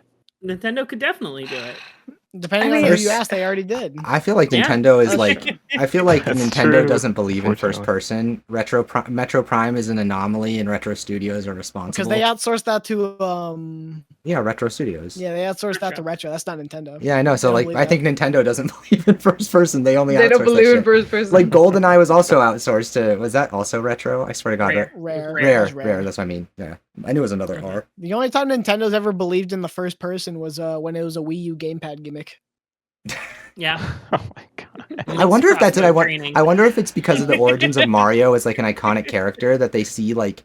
Nintendo could definitely do it. Depending I on mean, who you ask, they already did. I feel like Yeah, Nintendo is that's like true. I feel like That's Nintendo true, doesn't believe in first fortunately. person. Metro Prime is an anomaly, and Retro Studios are responsible. Because they outsourced that to yeah, Retro Studios. yeah, they outsourced that Retro. to Retro. That's not Nintendo. Yeah, I know. So don't like, believe I that. think Nintendo doesn't believe in first person. They only They don't outsource that believe in shit. first person. Like GoldenEye was also outsourced to. Was that also Retro? I swear to God, Rare. Rare. Rare. It was Rare. That's what I mean. Yeah, I knew it was another Mhm. R. The only time Nintendo's ever believed in the first person was when it was a Wii U gamepad gimmick. Yeah. Oh my god. I wonder if that's it. Crossbow training. I wonder if it's because of the origins of Mario as like an iconic character that they see like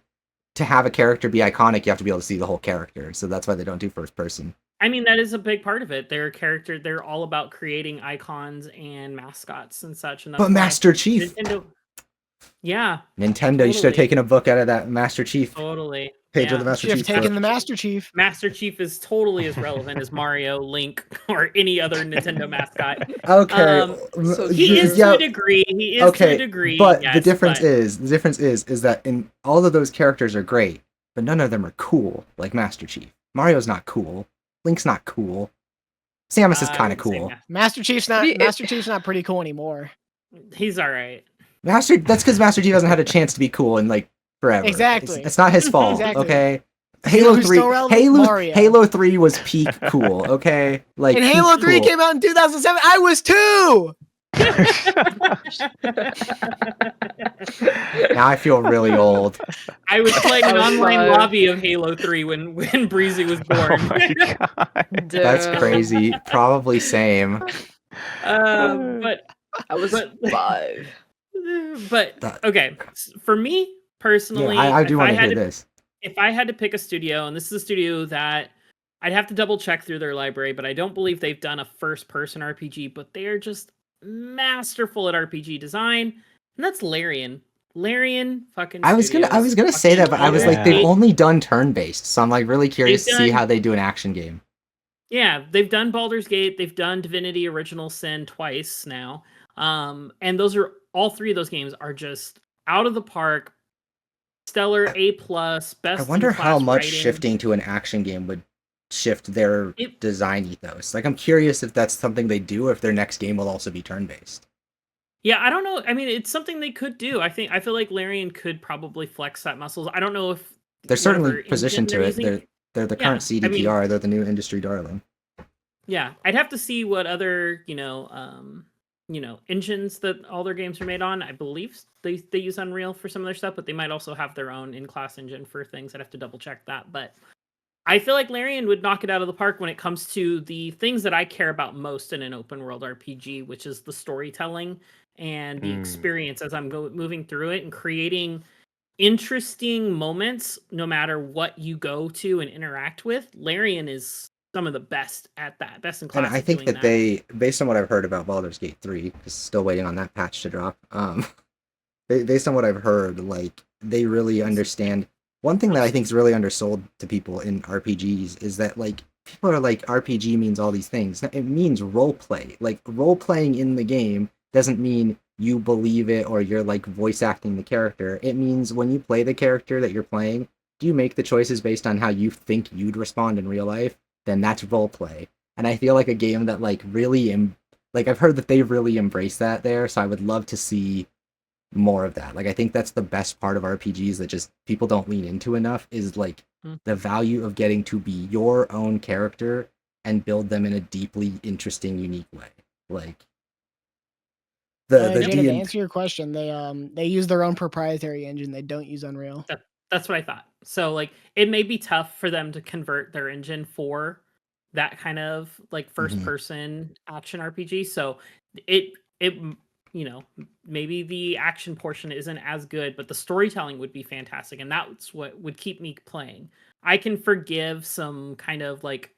to have a character be iconic, you have to be able to see the whole character. So that's why they don't do first person. I mean, that is a big part of it. They're all about creating icons and mascots and such. And that's But why Master Chief, Nintendo. Yeah, Nintendo, you should have Totally. taken a book out of that Master Chief totally. page of Yeah. the Master Should have Chief taken book. the Master Chief. Master Chief is totally as relevant as Mario, Link, or any other Nintendo mascot. Okay, So He is yeah, to a degree. He is to a degree. but yes, the difference but is that in all of those characters are great, but none of them are cool like Master Chief. Mario's not cool. Link's not cool. Samus is I kind of wouldn't say cool. Master Chief's not But he- Master Chief's not pretty cool anymore. He's all right. That's because Master Chief hasn't had a chance to be cool in like forever. Exactly. It's not his fault. Exactly. Okay. You know Halo who's 3 still relevant? Mario. Halo 3 was peak cool, okay? Like And Halo peak 3 cool. came out in 2007. I was 2. Now I feel really old. I was playing I an was online 5. lobby of Halo 3 when Breezy was born. Oh my god. That's Damn. crazy. Probably same. But I was but 5. but okay, for me Yeah, personally, I do if want to had hear this. if I had to pick a studio, and this is a studio that I'd have to double check through their library, but I don't believe they've done a first person RPG, but they are just masterful at RPG design, and that's Larian. Larian fucking I was gonna say that, but I was like, they've Yeah. only done turn based, so I'm like really curious to see done- how they do an action game. Yeah, they've done Baldur's Gate, they've done Divinity Original Sin twice now. And those are all three of those games are just out of the park, stellar A+, best. I wonder how in-class much writing. shifting to an action game would shift their It- design ethos. Like I'm curious if that's something they do, or if their next game will also be turn based. Yeah, I don't know. I mean, it's something they could do. I feel like Larian could probably flex that muscles. I don't know if They're certainly whatever positioned engine to it. they're using- They're the Yeah, current I mean- CDPR. They're the new industry darling. Yeah, I'd have to see what other, engines that all their games are made on. I believe they use Unreal for some of their stuff, but they might also have their own in-class engine for things. I'd have to double check that, but I feel like Larian would knock it out of the park when it comes to the things that I care about most in an open world RPG, which is the storytelling and the experience as I'm moving through it and creating interesting moments no matter what you go to and interact with. Larian is some of the best at that, best in class. And I think that they, based on what I've heard about Baldur's Gate 3, because still waiting on that patch to drop, based on what I've heard, like, they really understand. One thing that I think is really undersold to people in RPGs is that, like, people are like, RPG means all these things. It means role play. Like, role playing in the game doesn't mean you believe it or you're, like, voice acting the character. It means when you play the character that you're playing, do you make the choices based on how you think you'd respond in real life? Then that's role play. And I feel like a game that like really I've heard that they really embrace that there, so I would love to see more of that. Like I think that's the best part of RPGs that just people don't lean into enough is like the value of getting to be your own character and build them in a deeply interesting, unique way. Like the Jada, D to and answer your question, they use their own proprietary engine. They don't use Unreal. That's what I thought. So like it may be tough for them to convert their engine for that kind of like first person action RPG. So it maybe the action portion isn't as good, but the storytelling would be fantastic, and that's what would keep me playing. I can forgive some kind of like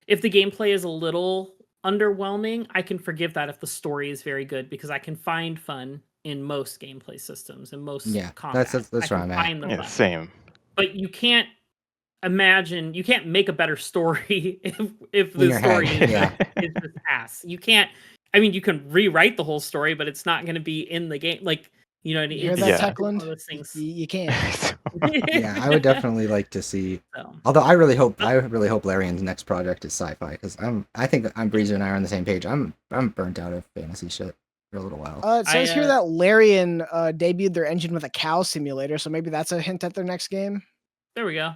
if the gameplay is a little underwhelming, I can forgive that if the story is very good because I can find fun in most gameplay systems and most combat. that's where I'm at. Yeah, same. But you can't make a better story if In the your story head, is, yeah. is just ass. You can't I mean, you can rewrite the whole story, but it's not going to be in the game. Like, you know, You hear it's that, Yeah. one Techland? of those things. You can't. Yeah, I would definitely like to see. So, Although I really hope Larian's next project is sci-fi because I think Breezer and I are on the same page. I'm burnt out of fantasy shit for a little while. It says here that Larian debuted their engine with a cow simulator, so maybe that's a hint at their next game. there we go.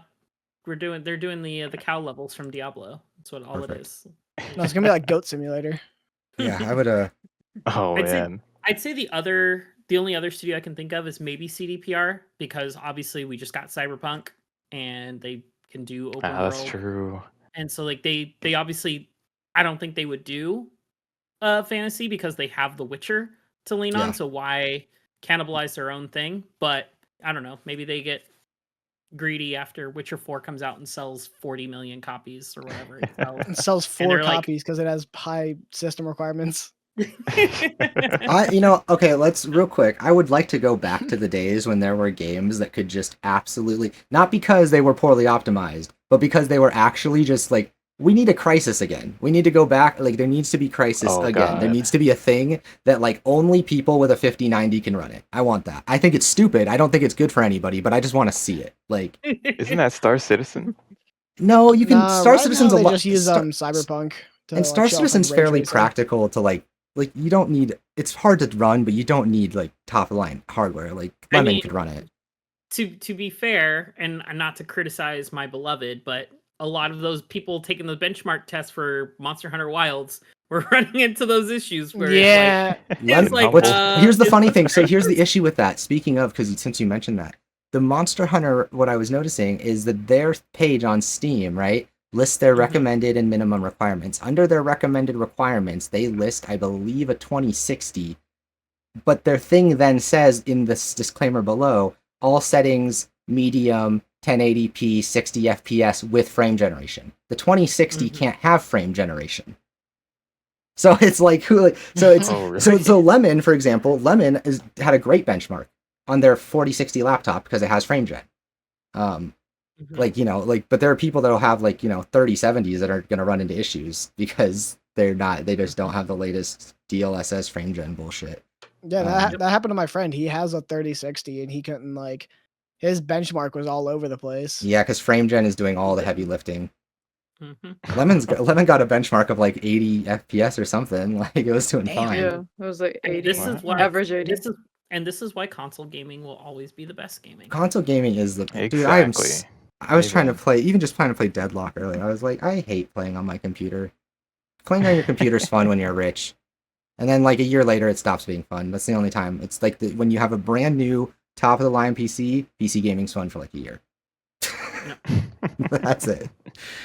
They're doing the cow levels from Diablo. That's what all Perfect. it is. No, it's gonna be like Goat Simulator. Yeah, I would. Oh man. I'd say the only other studio I can think of is maybe CDPR, because obviously we just got Cyberpunk and they can do open world. That's true. And so like they obviously, I don't think they would do fantasy because they have The Witcher to lean Yeah. on. So why cannibalize their own thing? But I don't know. Maybe they get greedy after Witcher 4 comes out and sells 40 million copies or whatever it sells. It sells And 4 they're like- copies because it has high system requirements. Okay, let's real quick. I would like to go back to the days when there were games that could just absolutely, not because they were poorly optimized, but because they were actually just like, we need a Crisis again. We need to go back. Like, there needs to be Crisis Oh, again. God. There needs to be a thing that like only people with a 5090 can run it. I want that. I think it's stupid. I don't think it's good for anybody, but I just want to see it. Like, Isn't that Star Citizen? no, you can. Nah, Star right Citizen's now a they lot. just use Cyberpunk. To, And like, Star show off, Citizen's like, ray fairly tracing. practical to like you don't need, it's hard to run, but you don't need like top of the line hardware. Like I Lemon mean, could run it. To be fair, and not to criticize my beloved, but a lot of those people taking the benchmark test for Monster Hunter Wilds were running into those issues where Yeah, it's like, Here's the is funny this thing. So here's the Crisis? issue with that. Speaking of, because since you mentioned that, the Monster Hunter, what I was noticing is that their page on Steam, right, lists their Mhm. recommended and minimum requirements. Under their recommended requirements, they list, I believe, a 2060. But their thing then says in this disclaimer below, all settings, medium, 1080p, 60 FPS with frame generation. The 2060 Mhm. can't have frame generation. So it's like so it's Oh, really? so Lemon, for example, had a great benchmark on their 4060 laptop because it has frame gen. Mhm. But there are people that'll have 3070s that are going to run into issues because they just don't have the latest DLSS frame gen bullshit. yeah, that happened to my friend. He has a 3060 and he couldn't his benchmark was all over the place. Yeah, because frame gen is doing all the heavy lifting. Mhm. Lemon got a benchmark of like 80 FPS or something. Like it was doing Damn. fine. Yeah, it was like And 80. this is why Average 80. this is why console gaming will always be the best gaming. Console gaming is the dude. Exactly. I was trying to Amen. play, even just trying to play Deadlock earlier. I was like, I hate playing on my computer. Playing on your computer's fun when you're rich, and then like a year later, it stops being fun. That's the only time. It's like when you have a brand new top of the line PC gaming's fun for like a year. That's it.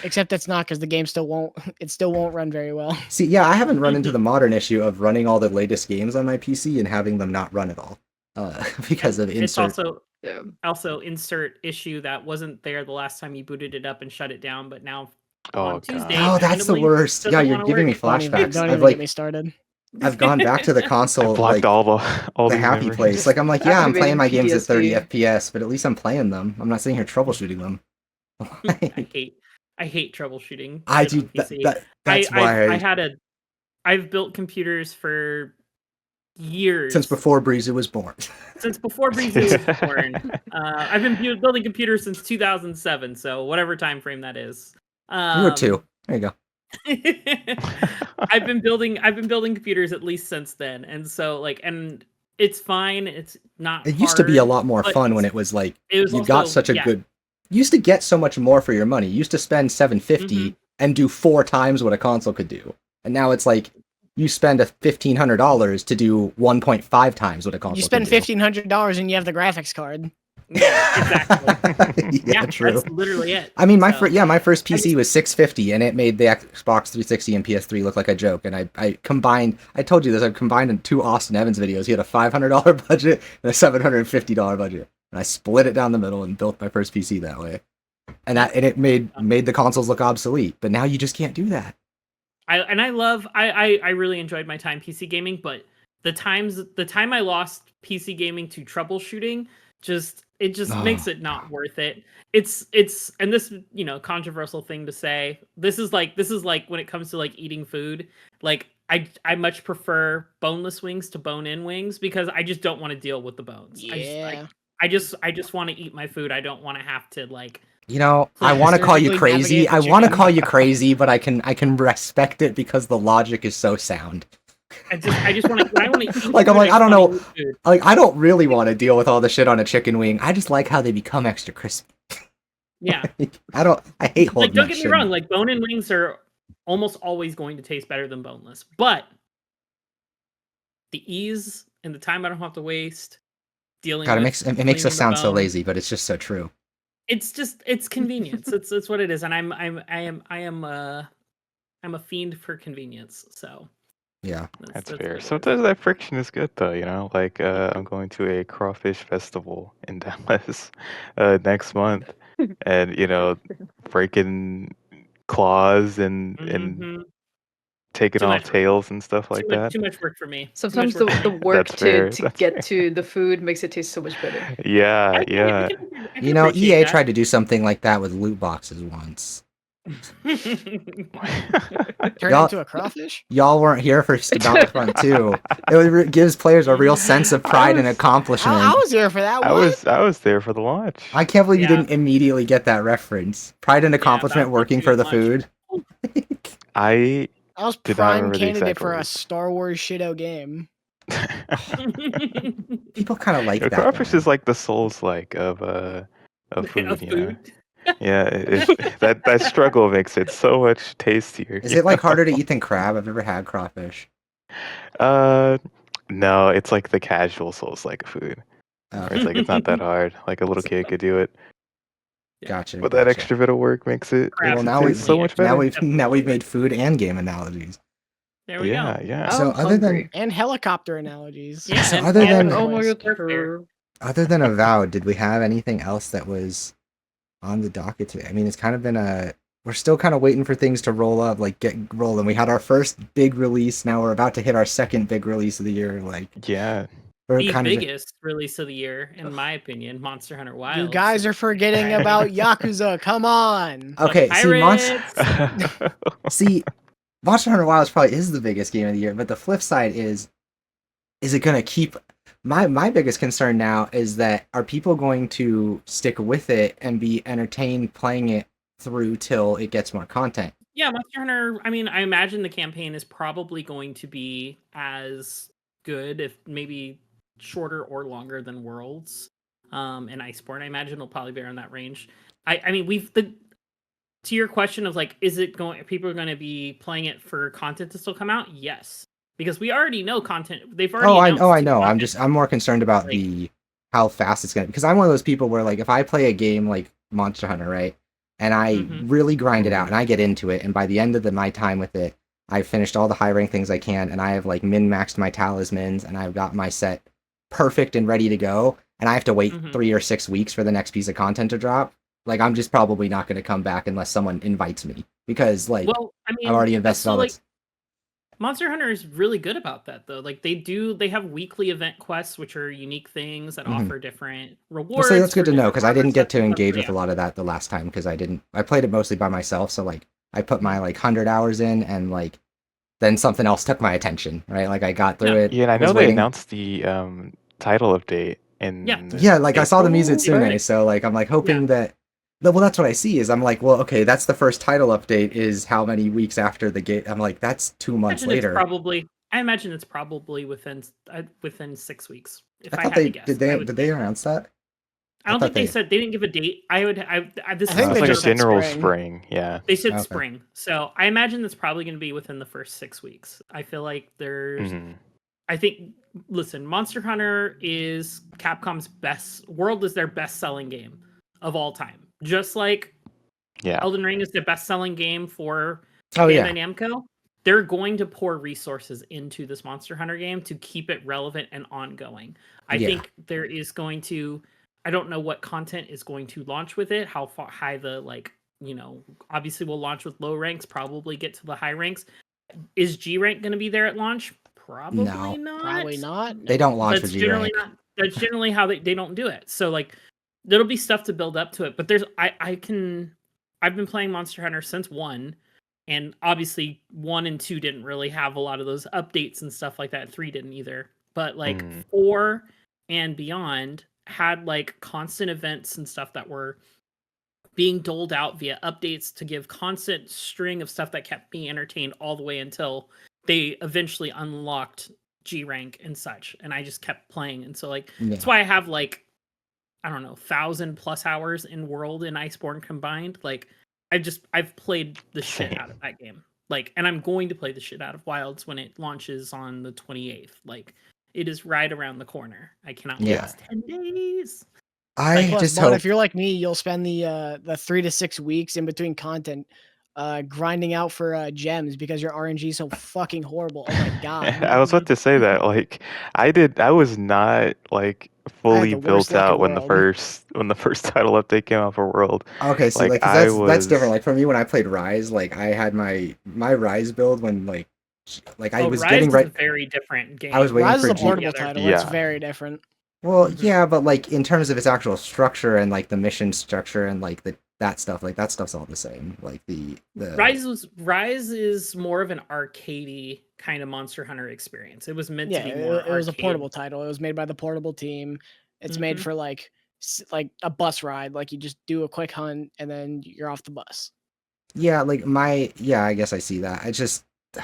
Except it's not because the game still won't run very well. See, yeah, I haven't run into the modern issue of running all the latest games on my PC and having them not run at all because of insert. It's also insert issue that wasn't there the last time you booted it up and shut it down, but now on Tuesday. Oh, that's the randomly worst. Yeah, doesn't you're wanna giving me work. flashbacks. Don't I've even get me started. I've gone back to the console, I blocked all the these happy memories. place. Like I'm like, yeah, I'm playing my games at 30 PTSD. FPS, but at least I'm playing them. I'm not sitting here troubleshooting them. I hate troubleshooting. I shit do. on PC. That's why I've built computers for years since before Breezer was born. Since before Breezy was born. I've been building computers since 2007, so whatever time frame that is. You were 2. There you go. I've been building computers at least since then, and so and it's fine. It's not. It used to be a hard, lot more but fun when it was like it was you also, got such a good. You used to get so much more for your money. You used to spend $750 and do 4 times what a console could do, and now it's like you spend $1,500 to do 1.5 times what a console. You spend could do. $1,500 and you have the graphics card. Yeah, exactly. Yeah, true. That's literally it. I mean, my first PC was $650, and it made the Xbox 360 and PS3 look like a joke. And I combined. I told you this. I combined in 2 Austin Evans videos. He had a $500 budget and a $750 budget, and I split it down the middle and built my first PC that way. And it made the consoles look obsolete. But now you just can't do that. I really enjoyed my time PC gaming, but the time I lost PC gaming to troubleshooting it just makes it not worth it. It's and this controversial thing to say. This is like when it comes to like eating food. Like I much prefer boneless wings to bone-in wings because I just don't want to deal with the bones. Yeah. I just want to eat my food. I don't want to have to like. I want to call you surgically crazy. navigate the I want to chicken. call you crazy, but I can respect it because the logic is so sound. I just want to. I want to eat. Like I'm food, like I don't wanna know. eat food. Like I don't really want to deal with all the shit on a chicken wing. I just like how they become extra crispy. Yeah. I hate holding Like, don't that get me shit. wrong. Like, bone-in wings are almost always going to taste better than boneless, but the ease and the time I don't have to waste dealing God, with it makes us cleaning the sound so bone. lazy, but it's just so true. It's convenience. it's what it is, and I'm a fiend for convenience. So Yeah. That's what fair. it is. Sometimes that friction is good though, you know. Like I'm going to a crawfish festival in Dallas next month, and you know, breaking claws and Mhm. taking Too off much. tails and stuff like that. Too much work for me. Sometimes Too much the work for me. work That's to fair, to that's get fair. to the food makes it taste so much better. Yeah, I yeah. can You know, appreciate EA that. tried to do something like that with loot boxes once. Turn Y'all- into a crawfish? Y'all weren't here for Battlefront 2. It gives players a real sense of pride and was- accomplishment. I was here for that. I What? was there for the launch. I can't believe you Yeah. didn't immediately get that reference. Pride and accomplishment Battlefront working 2 for the launch. food. I I was Did not prime remember the candidate exact for a words. Star Wars shitto game. People kind of like that. crawfish though. is like the Souls like of food, Of you know. food. Yeah, that struggle makes it so much tastier. Is you it like know? harder to eat than crab? I've never had crawfish. No, it's like the casual Souls like food. Oh, Where it's like it's not that hard. Like a little kid could do it, gotcha. but that gotcha. extra bit of work makes it Crab Well, is now taste so definitely much better. now we've Definitely. made food and game analogies. There we yeah, go. yeah. So I'm other than- hungry. And helicopter analogies. Yeah, So and other all than- over Oh the my place. god. Warfare. Other than Avowed, did we have anything else that was on the docket today? I mean, it's kind of been we're still kind of waiting for things to roll up, like get rolling. We had our first big release. Now we're about to hit our second big release of the year. Like, Yeah. we're The kind of biggest release of the year, in my opinion, Monster Hunter Wilds. You guys are forgetting about Yakuza. Come on. okay. Pirates. See, Monster Hunter Wilds probably is the biggest game of the year, but the flip side is it going to keep? My biggest concern now is that are people going to stick with it and be entertained playing it through till it gets more content? Yeah, Monster Hunter. I mean, I imagine the campaign is probably going to be as good, if maybe shorter or longer than Worlds, and Iceborne. I imagine it'll probably be around that range. I mean, to your question of like, is it going? People are going to be playing it for content to still come out? Yes, because we already know content. They've already. I announced know. content. I'm more concerned about Like- how fast it's gonna. Because I'm one of those people where like if I play a game like Monster Hunter, right, and I Mhm. really grind it out and I get into it, and by the end of my time with it, I've finished all the high rank things I can, and I have like min maxed my talismans, and I've got my set perfect and ready to go, and I have to wait Mhm. 3 or 6 weeks for the next piece of content to drop. Like I'm just probably not going to come back unless someone invites me because like Well, I mean, I've already invested so, all like, this. Monster Hunter is really good about that though. Like they have weekly event quests, which are unique things that Mhm. offer different Well, rewards. so that's good for to know different because I didn't armor get sets to and stuff, engage so with yeah. a lot of that the last time because I played it mostly by myself. So like I put my like 100 hours in and like then something else took my attention, right? Like I got through Yeah. it. Yeah, and I was know they waiting. announced the title update in Yeah, like I saw the April? Mizutsune, Right. so like I'm like hoping that. Well, that's what I see is I'm like, well, okay, that's the first title update. Is how many weeks after the game? I'm like, that's 2 months later. I imagine it's probably within 6 weeks. If I thought had they to guess, did they announce that? I don't thought think they said they didn't give a date. This I is think It's they like a just said general spring. spring. Yeah. They said Okay. spring, so I imagine that's probably going to be within the first 6 weeks. I feel like there's. Mhm. I think. Listen, Monster Hunter is Capcom's best. World is their best-selling game of all time. Just like Yeah. Elden Ring is the best-selling game for Oh yeah, Bandai Namco. They're going to pour resources into this Monster Hunter game to keep it relevant and ongoing. I Yeah. think there is going to. I don't know what content is going to launch with it. How far high the obviously we'll launch with low ranks. Probably get to the high ranks. Is G rank going to be there at launch? Probably No. not. Probably not. they don't launch That's for G generally rank. not. That's generally how they don't do it. So like, there'll be stuff to build up to it. But I've been playing Monster Hunter since 1, And obviously 1 and 2 didn't really have a lot of those updates and stuff like that. 3 didn't either. But like 4 and beyond had like constant events and stuff that were being doled out via updates to give constant string of stuff that kept me entertained all the way until they eventually unlocked G rank and such. And I just kept playing. And so like that's why I have like, I don't know, 1,000+ hours in World and Iceborne combined. Like I've played the shit out of that game. Like, and I'm going to play the shit out of Wilds when it launches on the 28th. Like, it is right around the corner. I cannot wait. It's 10 days. I Plus, just Bud, hope if you're like me, you'll spend the 3 to 6 weeks in between content grinding out for gems because your RNG is so fucking horrible. Oh my god. I was about to say that. Like, I was not like fully the worst built luck in out when the World. first title update came out for World. Okay, see, like, 'cause I that's different. was Like for me, when I played Rise, like I had my Rise build when like I was Rise getting is right. a very different game. I was waiting Rise for is a G. portable title. It's Yeah. very different. Well, yeah, but like in terms of its actual structure and like the mission structure and like that stuff's all the same. Like the Rise is more of an arcadey kind of Monster Hunter experience. It was meant to be more it was a arcade. portable title. It was made by the portable team. It's made for like a bus ride. Like you just do a quick hunt and then you're off the bus. Yeah, like I guess I see that. I just I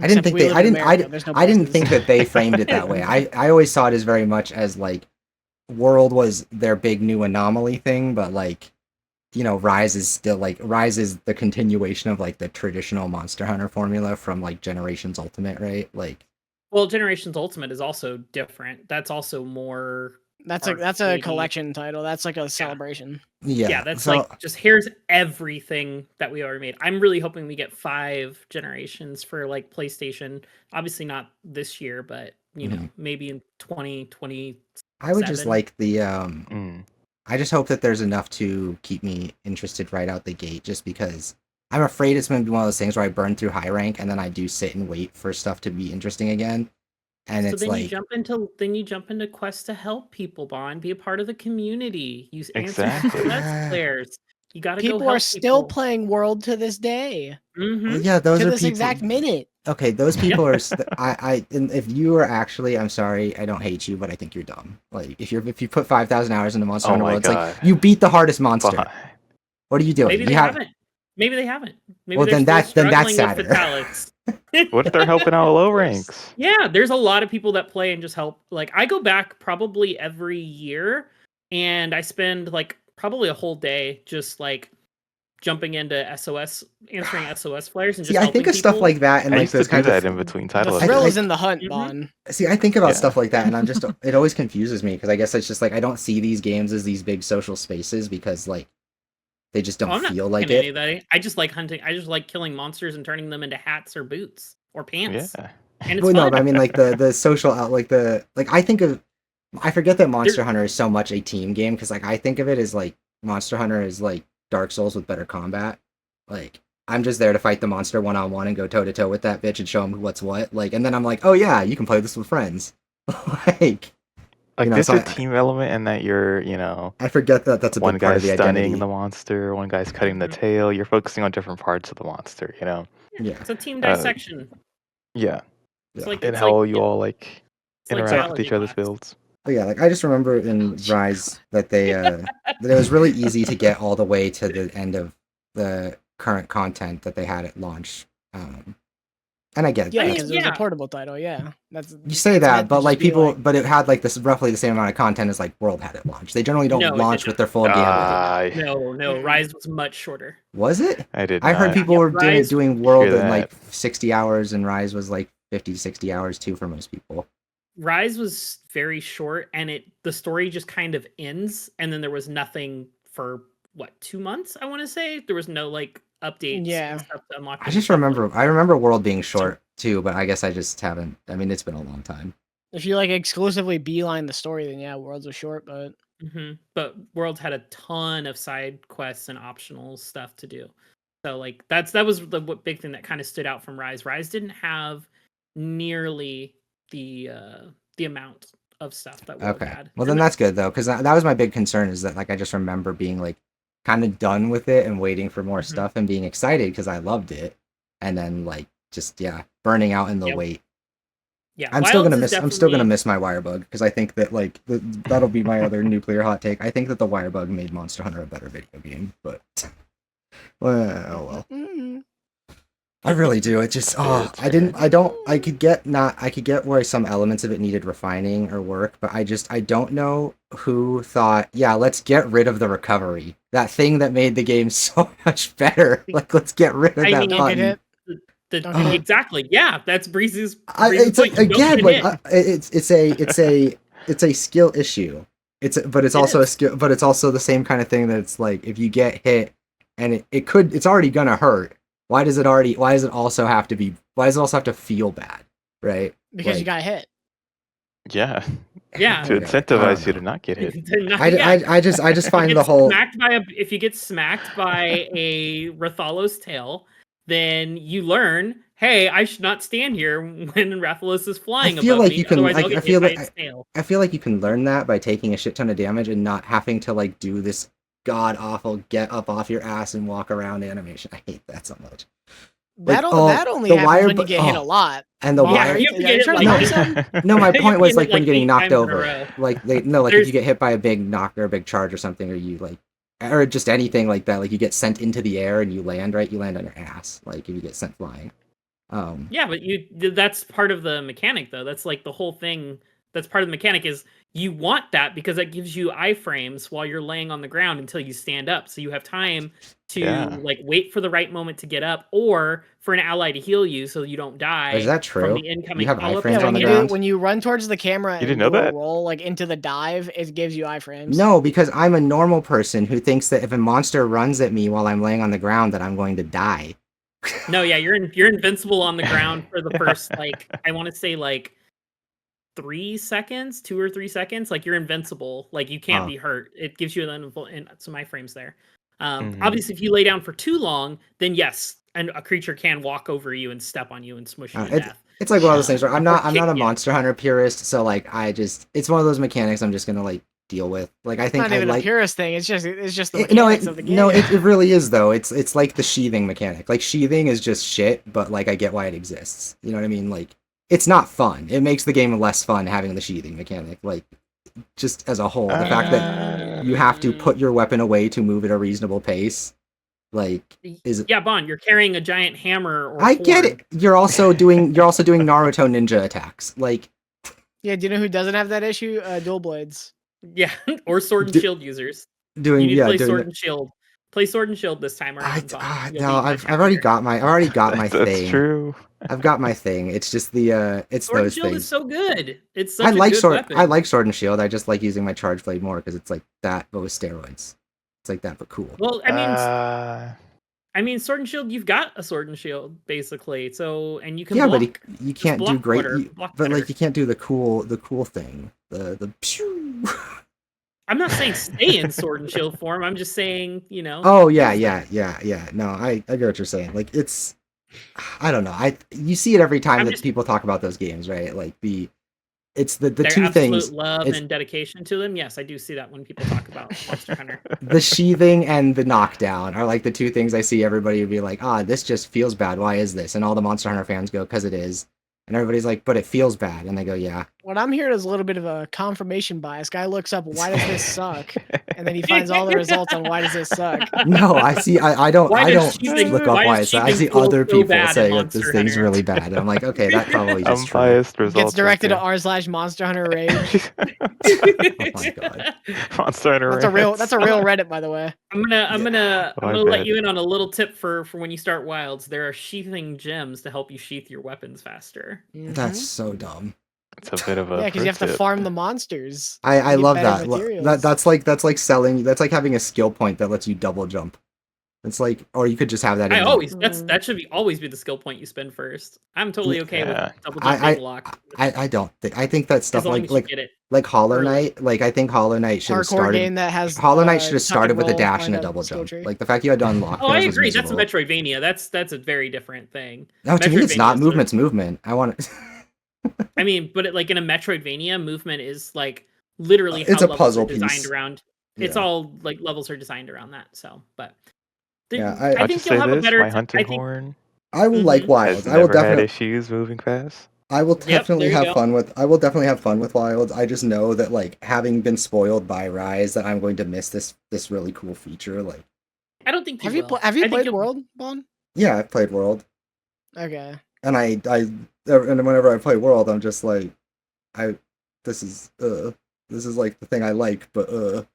Except didn't think we they live I in didn't America, there's no I didn't buses. think that they framed it that way. I always saw it as very much as like World was their big new anomaly thing, but like Rise is still like Rise is the continuation of like the traditional Monster Hunter formula from like Generations Ultimate, right? Like, well, Generations Ultimate is also different. That's also more. That's a collection title. That's like a celebration. Yeah, that's so, like just here's everything that we already made. I'm really hoping we get 5 generations for like PlayStation. Obviously not this year, but maybe in 2020. I would just like the I just hope that there's enough to keep me interested right out the gate, just because I'm afraid it's going to be one of those things where I burn through high rank and then I do sit and wait for stuff to be interesting again. And so it's then like you jump into quests to help people, Bond, be a part of the community. You answer Exactly. SOS players. You got to go People help are still people. playing World to this day. Well, yeah, those to are this people. exact minute. Okay, those people are. And if you are actually, I'm sorry, I don't hate you, but I think you're dumb. Like if you put 5,000 hours into Monster Hunter World, it's like you beat the hardest monster. Fine. What are you doing? Maybe they haven't. Maybe Well, then that's sadder. What if they're helping out low ranks? Yeah, there's a lot of people that play and just help. Like I go back probably every year, and I spend like probably a whole day just like jumping into SOS, answering SOS flares, and just I think of stuff like that, and I like used to those do kinds that of in between titles. The thrill is in the hunt, Bon. See, I think about stuff like that, and I'm just it always confuses me because I guess it's just like I don't see these games as these big social spaces because like they just don't feel like it. I just like hunting. I just like killing monsters and turning them into hats or boots or pants. Yeah. And it's well, fun. no, but I mean like the social out like I forget that Monster Hunter is so much a team game because like I think of it as like Monster Hunter is like Dark Souls with better combat. Like I'm just there to fight the monster one-on-one and go toe-to-toe with that bitch and show him what's what. Like, and then I'm like, oh yeah, you can play this with friends. like there's a team element in that you're, I forget that that's a one big part of guy's the stunning identity. the monster, one guy's cutting the tail. You're focusing on different parts of the monster, Yeah. It's a team dissection. Yeah. It's and how you all like interact with each other's builds. But yeah, like I just remember in Rise that they that it was really easy to get all the way to the end of the current content that they had at launch. And I get it. Yeah, because it was a portable title. Yeah, you say that, but like people, but it had like this roughly the same amount of content as like World had at launch. They generally don't launch with their full gambit. No, Rise was much shorter. Was it? I heard people were doing World in like 60 hours, and Rise was like 50 to 60 hours too for most people. Rise was very short, and the story just kind of ends, and then there was nothing for 2 months. I want to say there was no like updates. And stuff to unlock. I remember World being short too, but I guess I just haven't. I mean, it's been a long time. If you like exclusively beeline the story, then yeah, Worlds was short, but but World had a ton of side quests and optional stuff to do. So like that was the big thing that kind of stood out from Rise. Rise didn't have nearly the amount of stuff that World had. Well, then that's good though, because that was my big concern. Is that like I just remember being like kind of done with it and waiting for more stuff and being excited because I loved it, and then like just burning out in the wait. Yeah, I'm still gonna miss my Wirebug because I think that like that'll be my other nuclear hot take. I think that the Wirebug made Monster Hunter a better video game, but well. I really do. It just I could get where some elements of it needed refining or work, but I don't know who thought, yeah, let's get rid of the recovery. That thing that made the game so much better. Like let's get rid of that button. Exactly. Yeah, that's Breeze's it's point. Again, like it's a skill issue. It's also a skill, but it's also the same kind of thing that it's like if you get hit and it's already gonna hurt. Why does it also have to feel bad, right? Because you got hit. Yeah. Yeah. To incentivize you to not get hit. I just find the whole if you get smacked by a Rathalos tail, then you learn, hey, I should not stand here when Rathalos is flying above me. I feel like you can learn that by taking a shit ton of damage and not having to like do this god awful get up off your ass and walk around animation. I hate that so much. That only happens when you get hit a lot. And the wire. No, my point was like when you're getting knocked over. If you get hit by a big knock or a big charge or something, or you like, or just anything like that, like you get sent into the air and you land on your ass. Like if you get sent flying. Yeah, but that's part of the mechanic though. That's like the whole thing. That's part of the mechanic is you want that because that gives you iframes while you're laying on the ground until you stand up. So you have time to like wait for the right moment to get up or for an ally to heal you so you don't die. Is that true? From the incoming you have iframes on the ground? When you run towards the camera and do a roll like into the dive, it gives you iframes. No, because I'm a normal person who thinks that if a monster runs at me while I'm laying on the ground that I'm going to die. No, yeah, you're invincible on the ground for the first like I want to say like 2 or 3 seconds, like you're invincible, like you can't be hurt. It gives you some iframes there. Obviously, if you lay down for too long, then yes, and a creature can walk over you and step on you and smush you to death. It's like one of those things where I'm not a Monster Hunter purist, so like it's one of those mechanics I'm just gonna like deal with. Like I think not even a purist thing. It's just the mechanics of the game. No, it really is though. It's like the sheathing mechanic. Like sheathing is just shit, but like I get why it exists. You know what I mean? Like it's not fun. It makes the game less fun having the sheathing mechanic. Like, just as a whole, the fact that you have to put your weapon away to move at a reasonable pace, like, is yeah, Bond, you're carrying a giant hammer. Or I get it. You're also doing Naruto ninja attacks. Like, yeah. Do you know who doesn't have that issue? Dual blades. Yeah, or sword and shield users. Sword and shield. Play sword and shield this time around. I've already got my thing. That's true. I've got my thing. It's just it's sword those and shield things. Is so good. It's such a good weapon. I like sword and shield. I just like using my charge blade more because it's like that, but with steroids. It's like that, but cool. Well, I mean, sword and shield. You've got a sword and shield basically. So, and you can. Yeah, block, but you can't do great. But like you can't do the cool thing. The pew. I'm not saying stay in sword and shield form. I'm just saying, you know. Oh yeah. No, I get what you're saying. Like it's, I don't know. You see it every time that people talk about those games, right? Like it's the two things. Love and dedication to them. Yes, I do see that when people talk about Monster Hunter. The sheathing and the knockdown are like the two things I see everybody would be like, this just feels bad. Why is this? And all the Monster Hunter fans go, because it is. And everybody's like, but it feels bad. And they go, yeah. What I'm hearing is a little bit of a confirmation bias. Guy looks up, why does this suck? And then he finds all the results on why does this suck. No, I see. I don't look up why it sucks. I see other people saying that this thing's really bad. And I'm like, okay, that probably just unbiased results. Gets directed to r/Monster Hunter Rage. Oh my god. Monster Hunter Rage. That's a real Reddit, by the way. I'm gonna let you in on a little tip for when you start wilds. There are sheathing gems to help you sheath your weapons faster. Mm-hmm. That's so dumb. It's a bit of a because you have to farm the monsters. I love that. That's like selling. That's like having a skill point that lets you double jump. It's like, or you could just have that. That should always be the skill point you spend first. I'm totally okay with double jumping lock. I think that stuff like Hollow Knight. Like I think Hollow Knight should have started. Game that has Hollow Knight should have started with a dash and a double jump. Like the fact you had to unlock. Oh, I agree. That's a Metroidvania. That's a very different thing. No, to me it's not. Movement's movement. I want. I mean, but in a Metroidvania, movement is like literally how it's a levels puzzle are designed piece. around. It's all like levels are designed around that. So, but yeah, I think you'll have a better. My hunting horn I will like Mhm. Wilds. Has I will never had definitely. issues moving fast. I will Yep, definitely there you have go. fun with. I will definitely have fun with Wilds. I just know that like having been spoiled by Rise, that I'm going to miss this really cool feature. Like, I don't think you Have you will. have you I think played you'll- World, Bon? yeah, I've played World, Okay. and and whenever I play World, I'm just like, I this is like the thing I like, but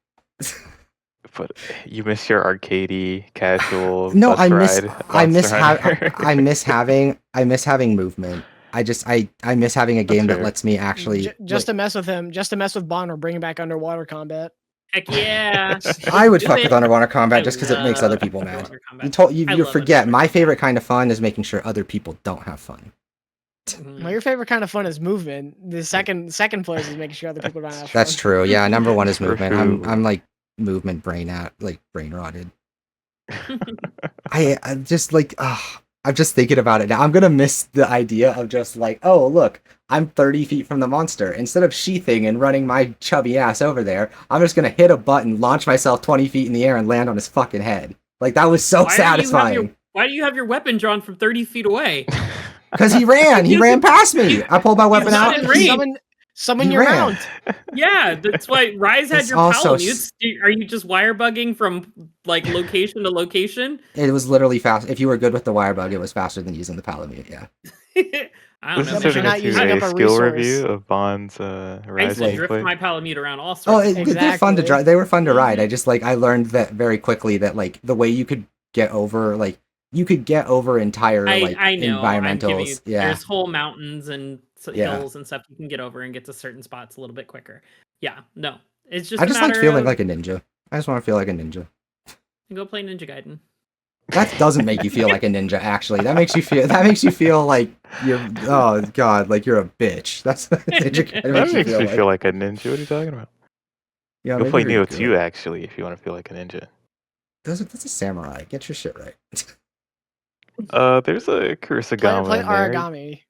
But you miss your arcadey, casual no, bus ride Monster Hunter. I miss having movement. I miss having a game that fair. lets me actually Just to like, mess with him, just to mess with Bon, or bringing back underwater combat. Heck yeah. I would Do fuck it. with underwater combat I just because it makes other love people mad. underwater combat. You I you love forget underwater my favorite combat. kind of fun is making sure other people don't have fun. Mhm. Well, your favorite kind of fun is movement. The second place is making sure other people don't have fun. That's true. Yeah, number one is movement. True. I'm like movement brain rotted. I'm just like, I'm just thinking about it now. I'm gonna miss the idea of just like, oh look, I'm 30 feet from the monster. Instead of sheathing and running my chubby ass over there, I'm just gonna hit a button, launch myself 20 feet in the air, and land on his fucking head. Like that was so satisfying. Why do you have your weapon drawn from 30 feet away? Because he ran past me. I pulled my weapon not out. in range. Summon He your ran. mount. Yeah, that's why Rise had It's your also Palamutes. Are you just wire bugging from like location to location? It was literally fast. If you were good with the wire bug, it was faster than using the Palamute. Yeah. I don't This know. is but you're turning not into using a up a skill resource. review of Bond's I Rise used to Like- drift gameplay. my Palamute around all Oh, sorts. they're fun to Exactly. drive. They were fun to ride. I just I learned that very quickly that like the way you could get over entire I know. I'm giving you. environmentals. Yeah. There's whole mountains and Yeah. hills and stuff you can get over and get to certain spots a little bit quicker. Yeah, no, it's just. I a just like matter feeling of- like a ninja. I just want to feel like a ninja. Go play Ninja Gaiden. That doesn't make you feel like a ninja. Actually, that makes you feel like you're. Oh god, like you're a bitch. That's what ninja That makes you makes me feel feel like. like a ninja. What are you talking about? Yeah, Go maybe play you're Neo good. 2 actually if you want to feel like a ninja. That's a samurai. Get your shit right. There's a Kurosagama Play in there. origami.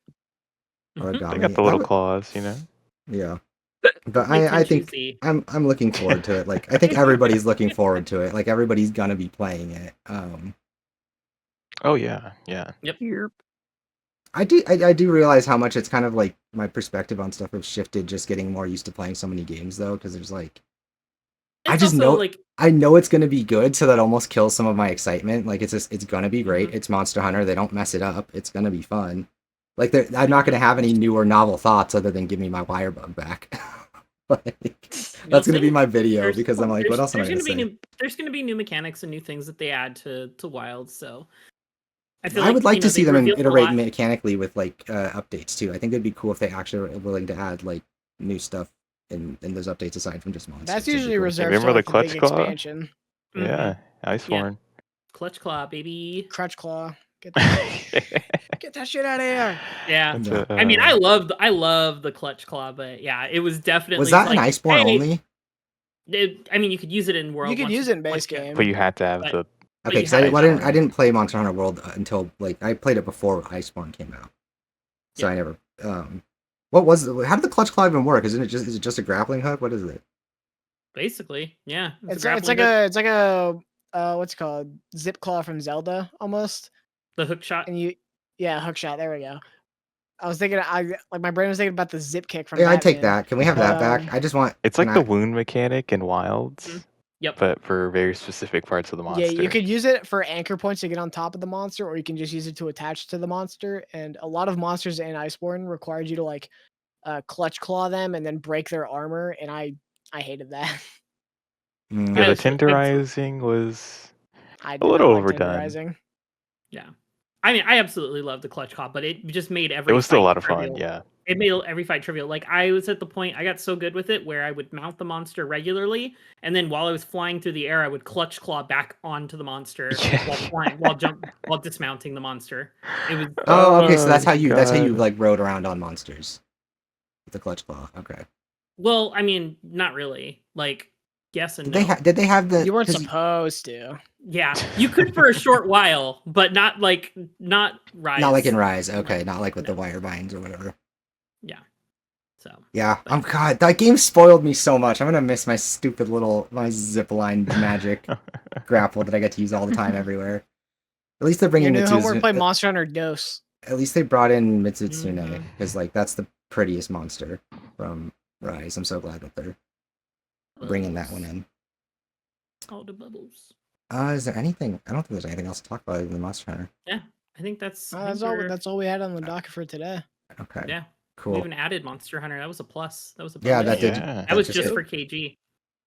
Origami. They got the That little would- claws, you know. Yeah. But Like I think Tenchu-Z. I'm looking forward to it. Like I think everybody's looking forward to it. Like everybody's gonna be playing it. Oh yeah, yeah. Yep. I do realize how much it's kind of like my perspective on stuff has shifted. Just getting more used to playing so many games though, because there's like I It's just also, know- like I know it's gonna be good, so that almost kills some of my excitement. Like it's gonna be great. Mhm. It's Monster Hunter. They don't mess it up. It's gonna be fun. Like I'm not gonna have any new or novel thoughts other than give me my wire bug back. Like, that's gonna be my video because I'm like, what else am I gonna say? There's gonna be new mechanics and new things that they add to Wild. So I would like to see them revealed a iterate lot. mechanically with like updates too. I think it'd be cool if they actually are willing to add like new stuff in those updates aside from just monsters. That's It'd be usually cool. reserved Remember for the like, the Clutch big Claw? expansion. Mhm. Yeah, Iceborne. Clutch Claw, baby. Crutch claw. Get that shit out of here. Yeah. Yeah. I mean, I love the Clutch Claw, but yeah, it was definitely Was that like, an Iceborne hey, only? I mean, you could use it in World. You could once use it in base once you- game. But you had to have But- the Okay, you because had I didn't play Monster Hunter World until like I played it before Iceborne came out, so Yeah. I never. What was it? How did the Clutch Claw even work? Is it just a grappling hook? What is it? basically, yeah. It's grappling like hook, it's like a what's it called, zip claw from Zelda almost. the hook shot. And hook shot. There we go. I was thinking, my brain was thinking about the zip kick from. Yeah, I'd take Batman. that. Can we have that back? Um, I just want. it's can like the I- wound mechanic in Wilds, Mhm. Yep. but for very specific parts of the monster. Yeah, you could use it for anchor points to get on top of the monster, or you can just use it to attach to the monster. And a lot of monsters in Iceborne required you to like clutch claw them and then break their armor, and I hated that. Mm. Yeah, the I've- tenderizing was I a did little not like overdone. tenderizing. Yeah. I mean, I absolutely love the Clutch Claw, but it just made every It was still a fight lot of fun. trivial. Yeah. It made every fight trivial. Like I was at the point I got so good with it where I would mount the monster regularly, and then while I was flying through the air, I would clutch claw back onto the monster Yeah. while flying, while dismounting the monster. It was Oh, okay. So that's how you God. like rode around on monsters. With the Clutch Claw. Okay. well, I mean, not really. Like yes and Did no. did they have the? You weren't 'cause supposed to. Yeah, you could for a short while, but not Rise. Not like in Rise. Okay, not like with No. the wire binds or whatever. Yeah. So Yeah. God, that game spoiled me so much. I'm gonna miss my stupid my zipline magic grapple that I get to use all the time everywhere. At least they're bringing Your new homework, play Mitsuzune. Monster Hunter Dose. At least they brought in Mitsuzune Mhm. because like that's the prettiest monster from Rise. I'm so glad that they're bringing that one in. All the bubbles. Is there anything? I don't think there's anything else to talk about other than Monster Hunter. Yeah, I think that's. That's all we had on the docket for today. Okay. Yeah, we Cool. even added Monster Hunter. That was a plus. That was a Yeah, bonus. that did. Yeah. That was just just hit. for KG.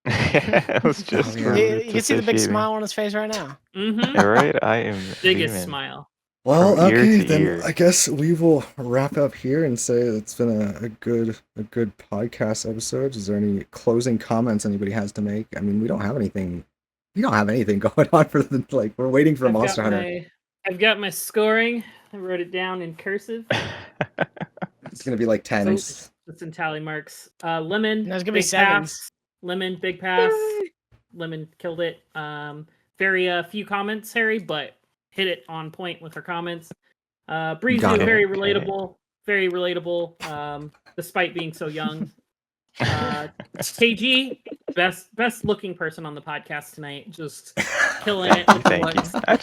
It was just yeah. for You can see the big Tsushima. smile on his face right now. Mm-hmm. Yeah, right? I am Biggest beaming. smile. Well, From ear okay, to then ear. I guess we will wrap up here and say it's been a good podcast episode. Is there any closing comments anybody has to make? I mean, we don't have anything. We don't have anything going on for the like. We're waiting for Monster Hunter. I've got my scoring. I wrote it down in cursive. It's gonna be like 10. So it's in tally marks. Lemon. There's gonna be big sevens. pass. Lemon, big pass. Yay. Lemon killed it. Very few comments, Harry, but hit it on point with her comments. Breezy, Got it. very Okay. relatable. Very relatable. Despite being so young. KG, best looking person on the podcast tonight. Just killing it. with the Thank you. looks. I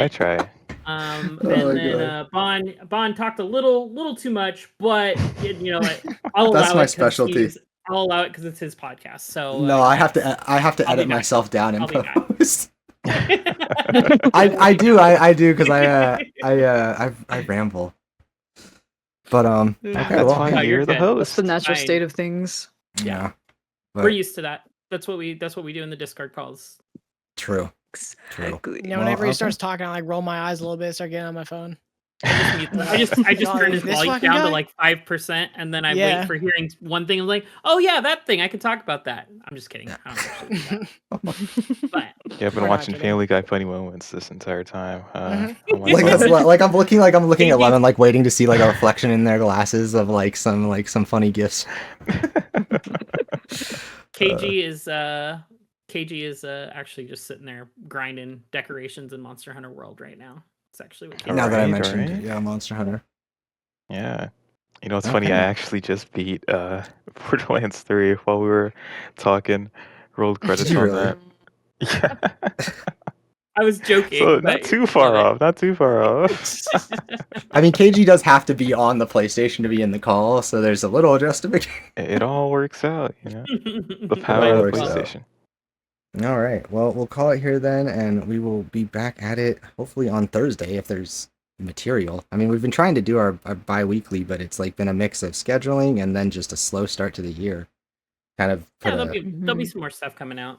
try. And Oh, then Bond talked a little too much, but you know what? I'll allow That's my it 'cause specialty. I'll allow it because it's his podcast. So No, I have to I'll be edit back. myself down in I'll be back. post. I do because I ramble. But okay, That's well, fine. No, you're You're the good. host. That's the natural Fine. state of things. yeah. We're But used to that. That's what we do in the Discord calls. true. Exactly. You know, Well, whenever he okay. starts talking, I like roll my eyes a little bit, start getting on my phone. I just Oh, turned his this volume fucking down to guy? like 5%, and then I Yeah. wait for hearing one thing. I'm like, oh yeah, that thing. I can talk about that. I'm just kidding. I don't actually do that. But Yeah, I've been We're not watching kidding. Family Guy funny moments this entire time. Mhm. On my Like phone. that's like I'm looking at KG Lemon, like waiting to see like a reflection in their glasses of like some funny gifs. KG is actually just sitting there grinding decorations in Monster Hunter World right now. It's actually what KG Now that I Alright, mentioned, alright. yeah, Monster Hunter. Yeah. You know, it's funny. I Okay. actually just beat Borderlands 3 while we were talking. Rolled credits you on really? that. Yeah. I was joking. So but not too far love off. Not too far off. I mean, KG does have to be on the PlayStation to be in the call, so there's a little justification. It all works out, you know. it. The power of the works out. PlayStation. All right. Well, we'll call it here then, and we will be back at it hopefully on Thursday if there's material. I mean, we've been trying to do our bi-weekly, but it's like been a mix of scheduling and then just a slow start to the year. Kind of Yeah, put there'll be some more stuff coming out.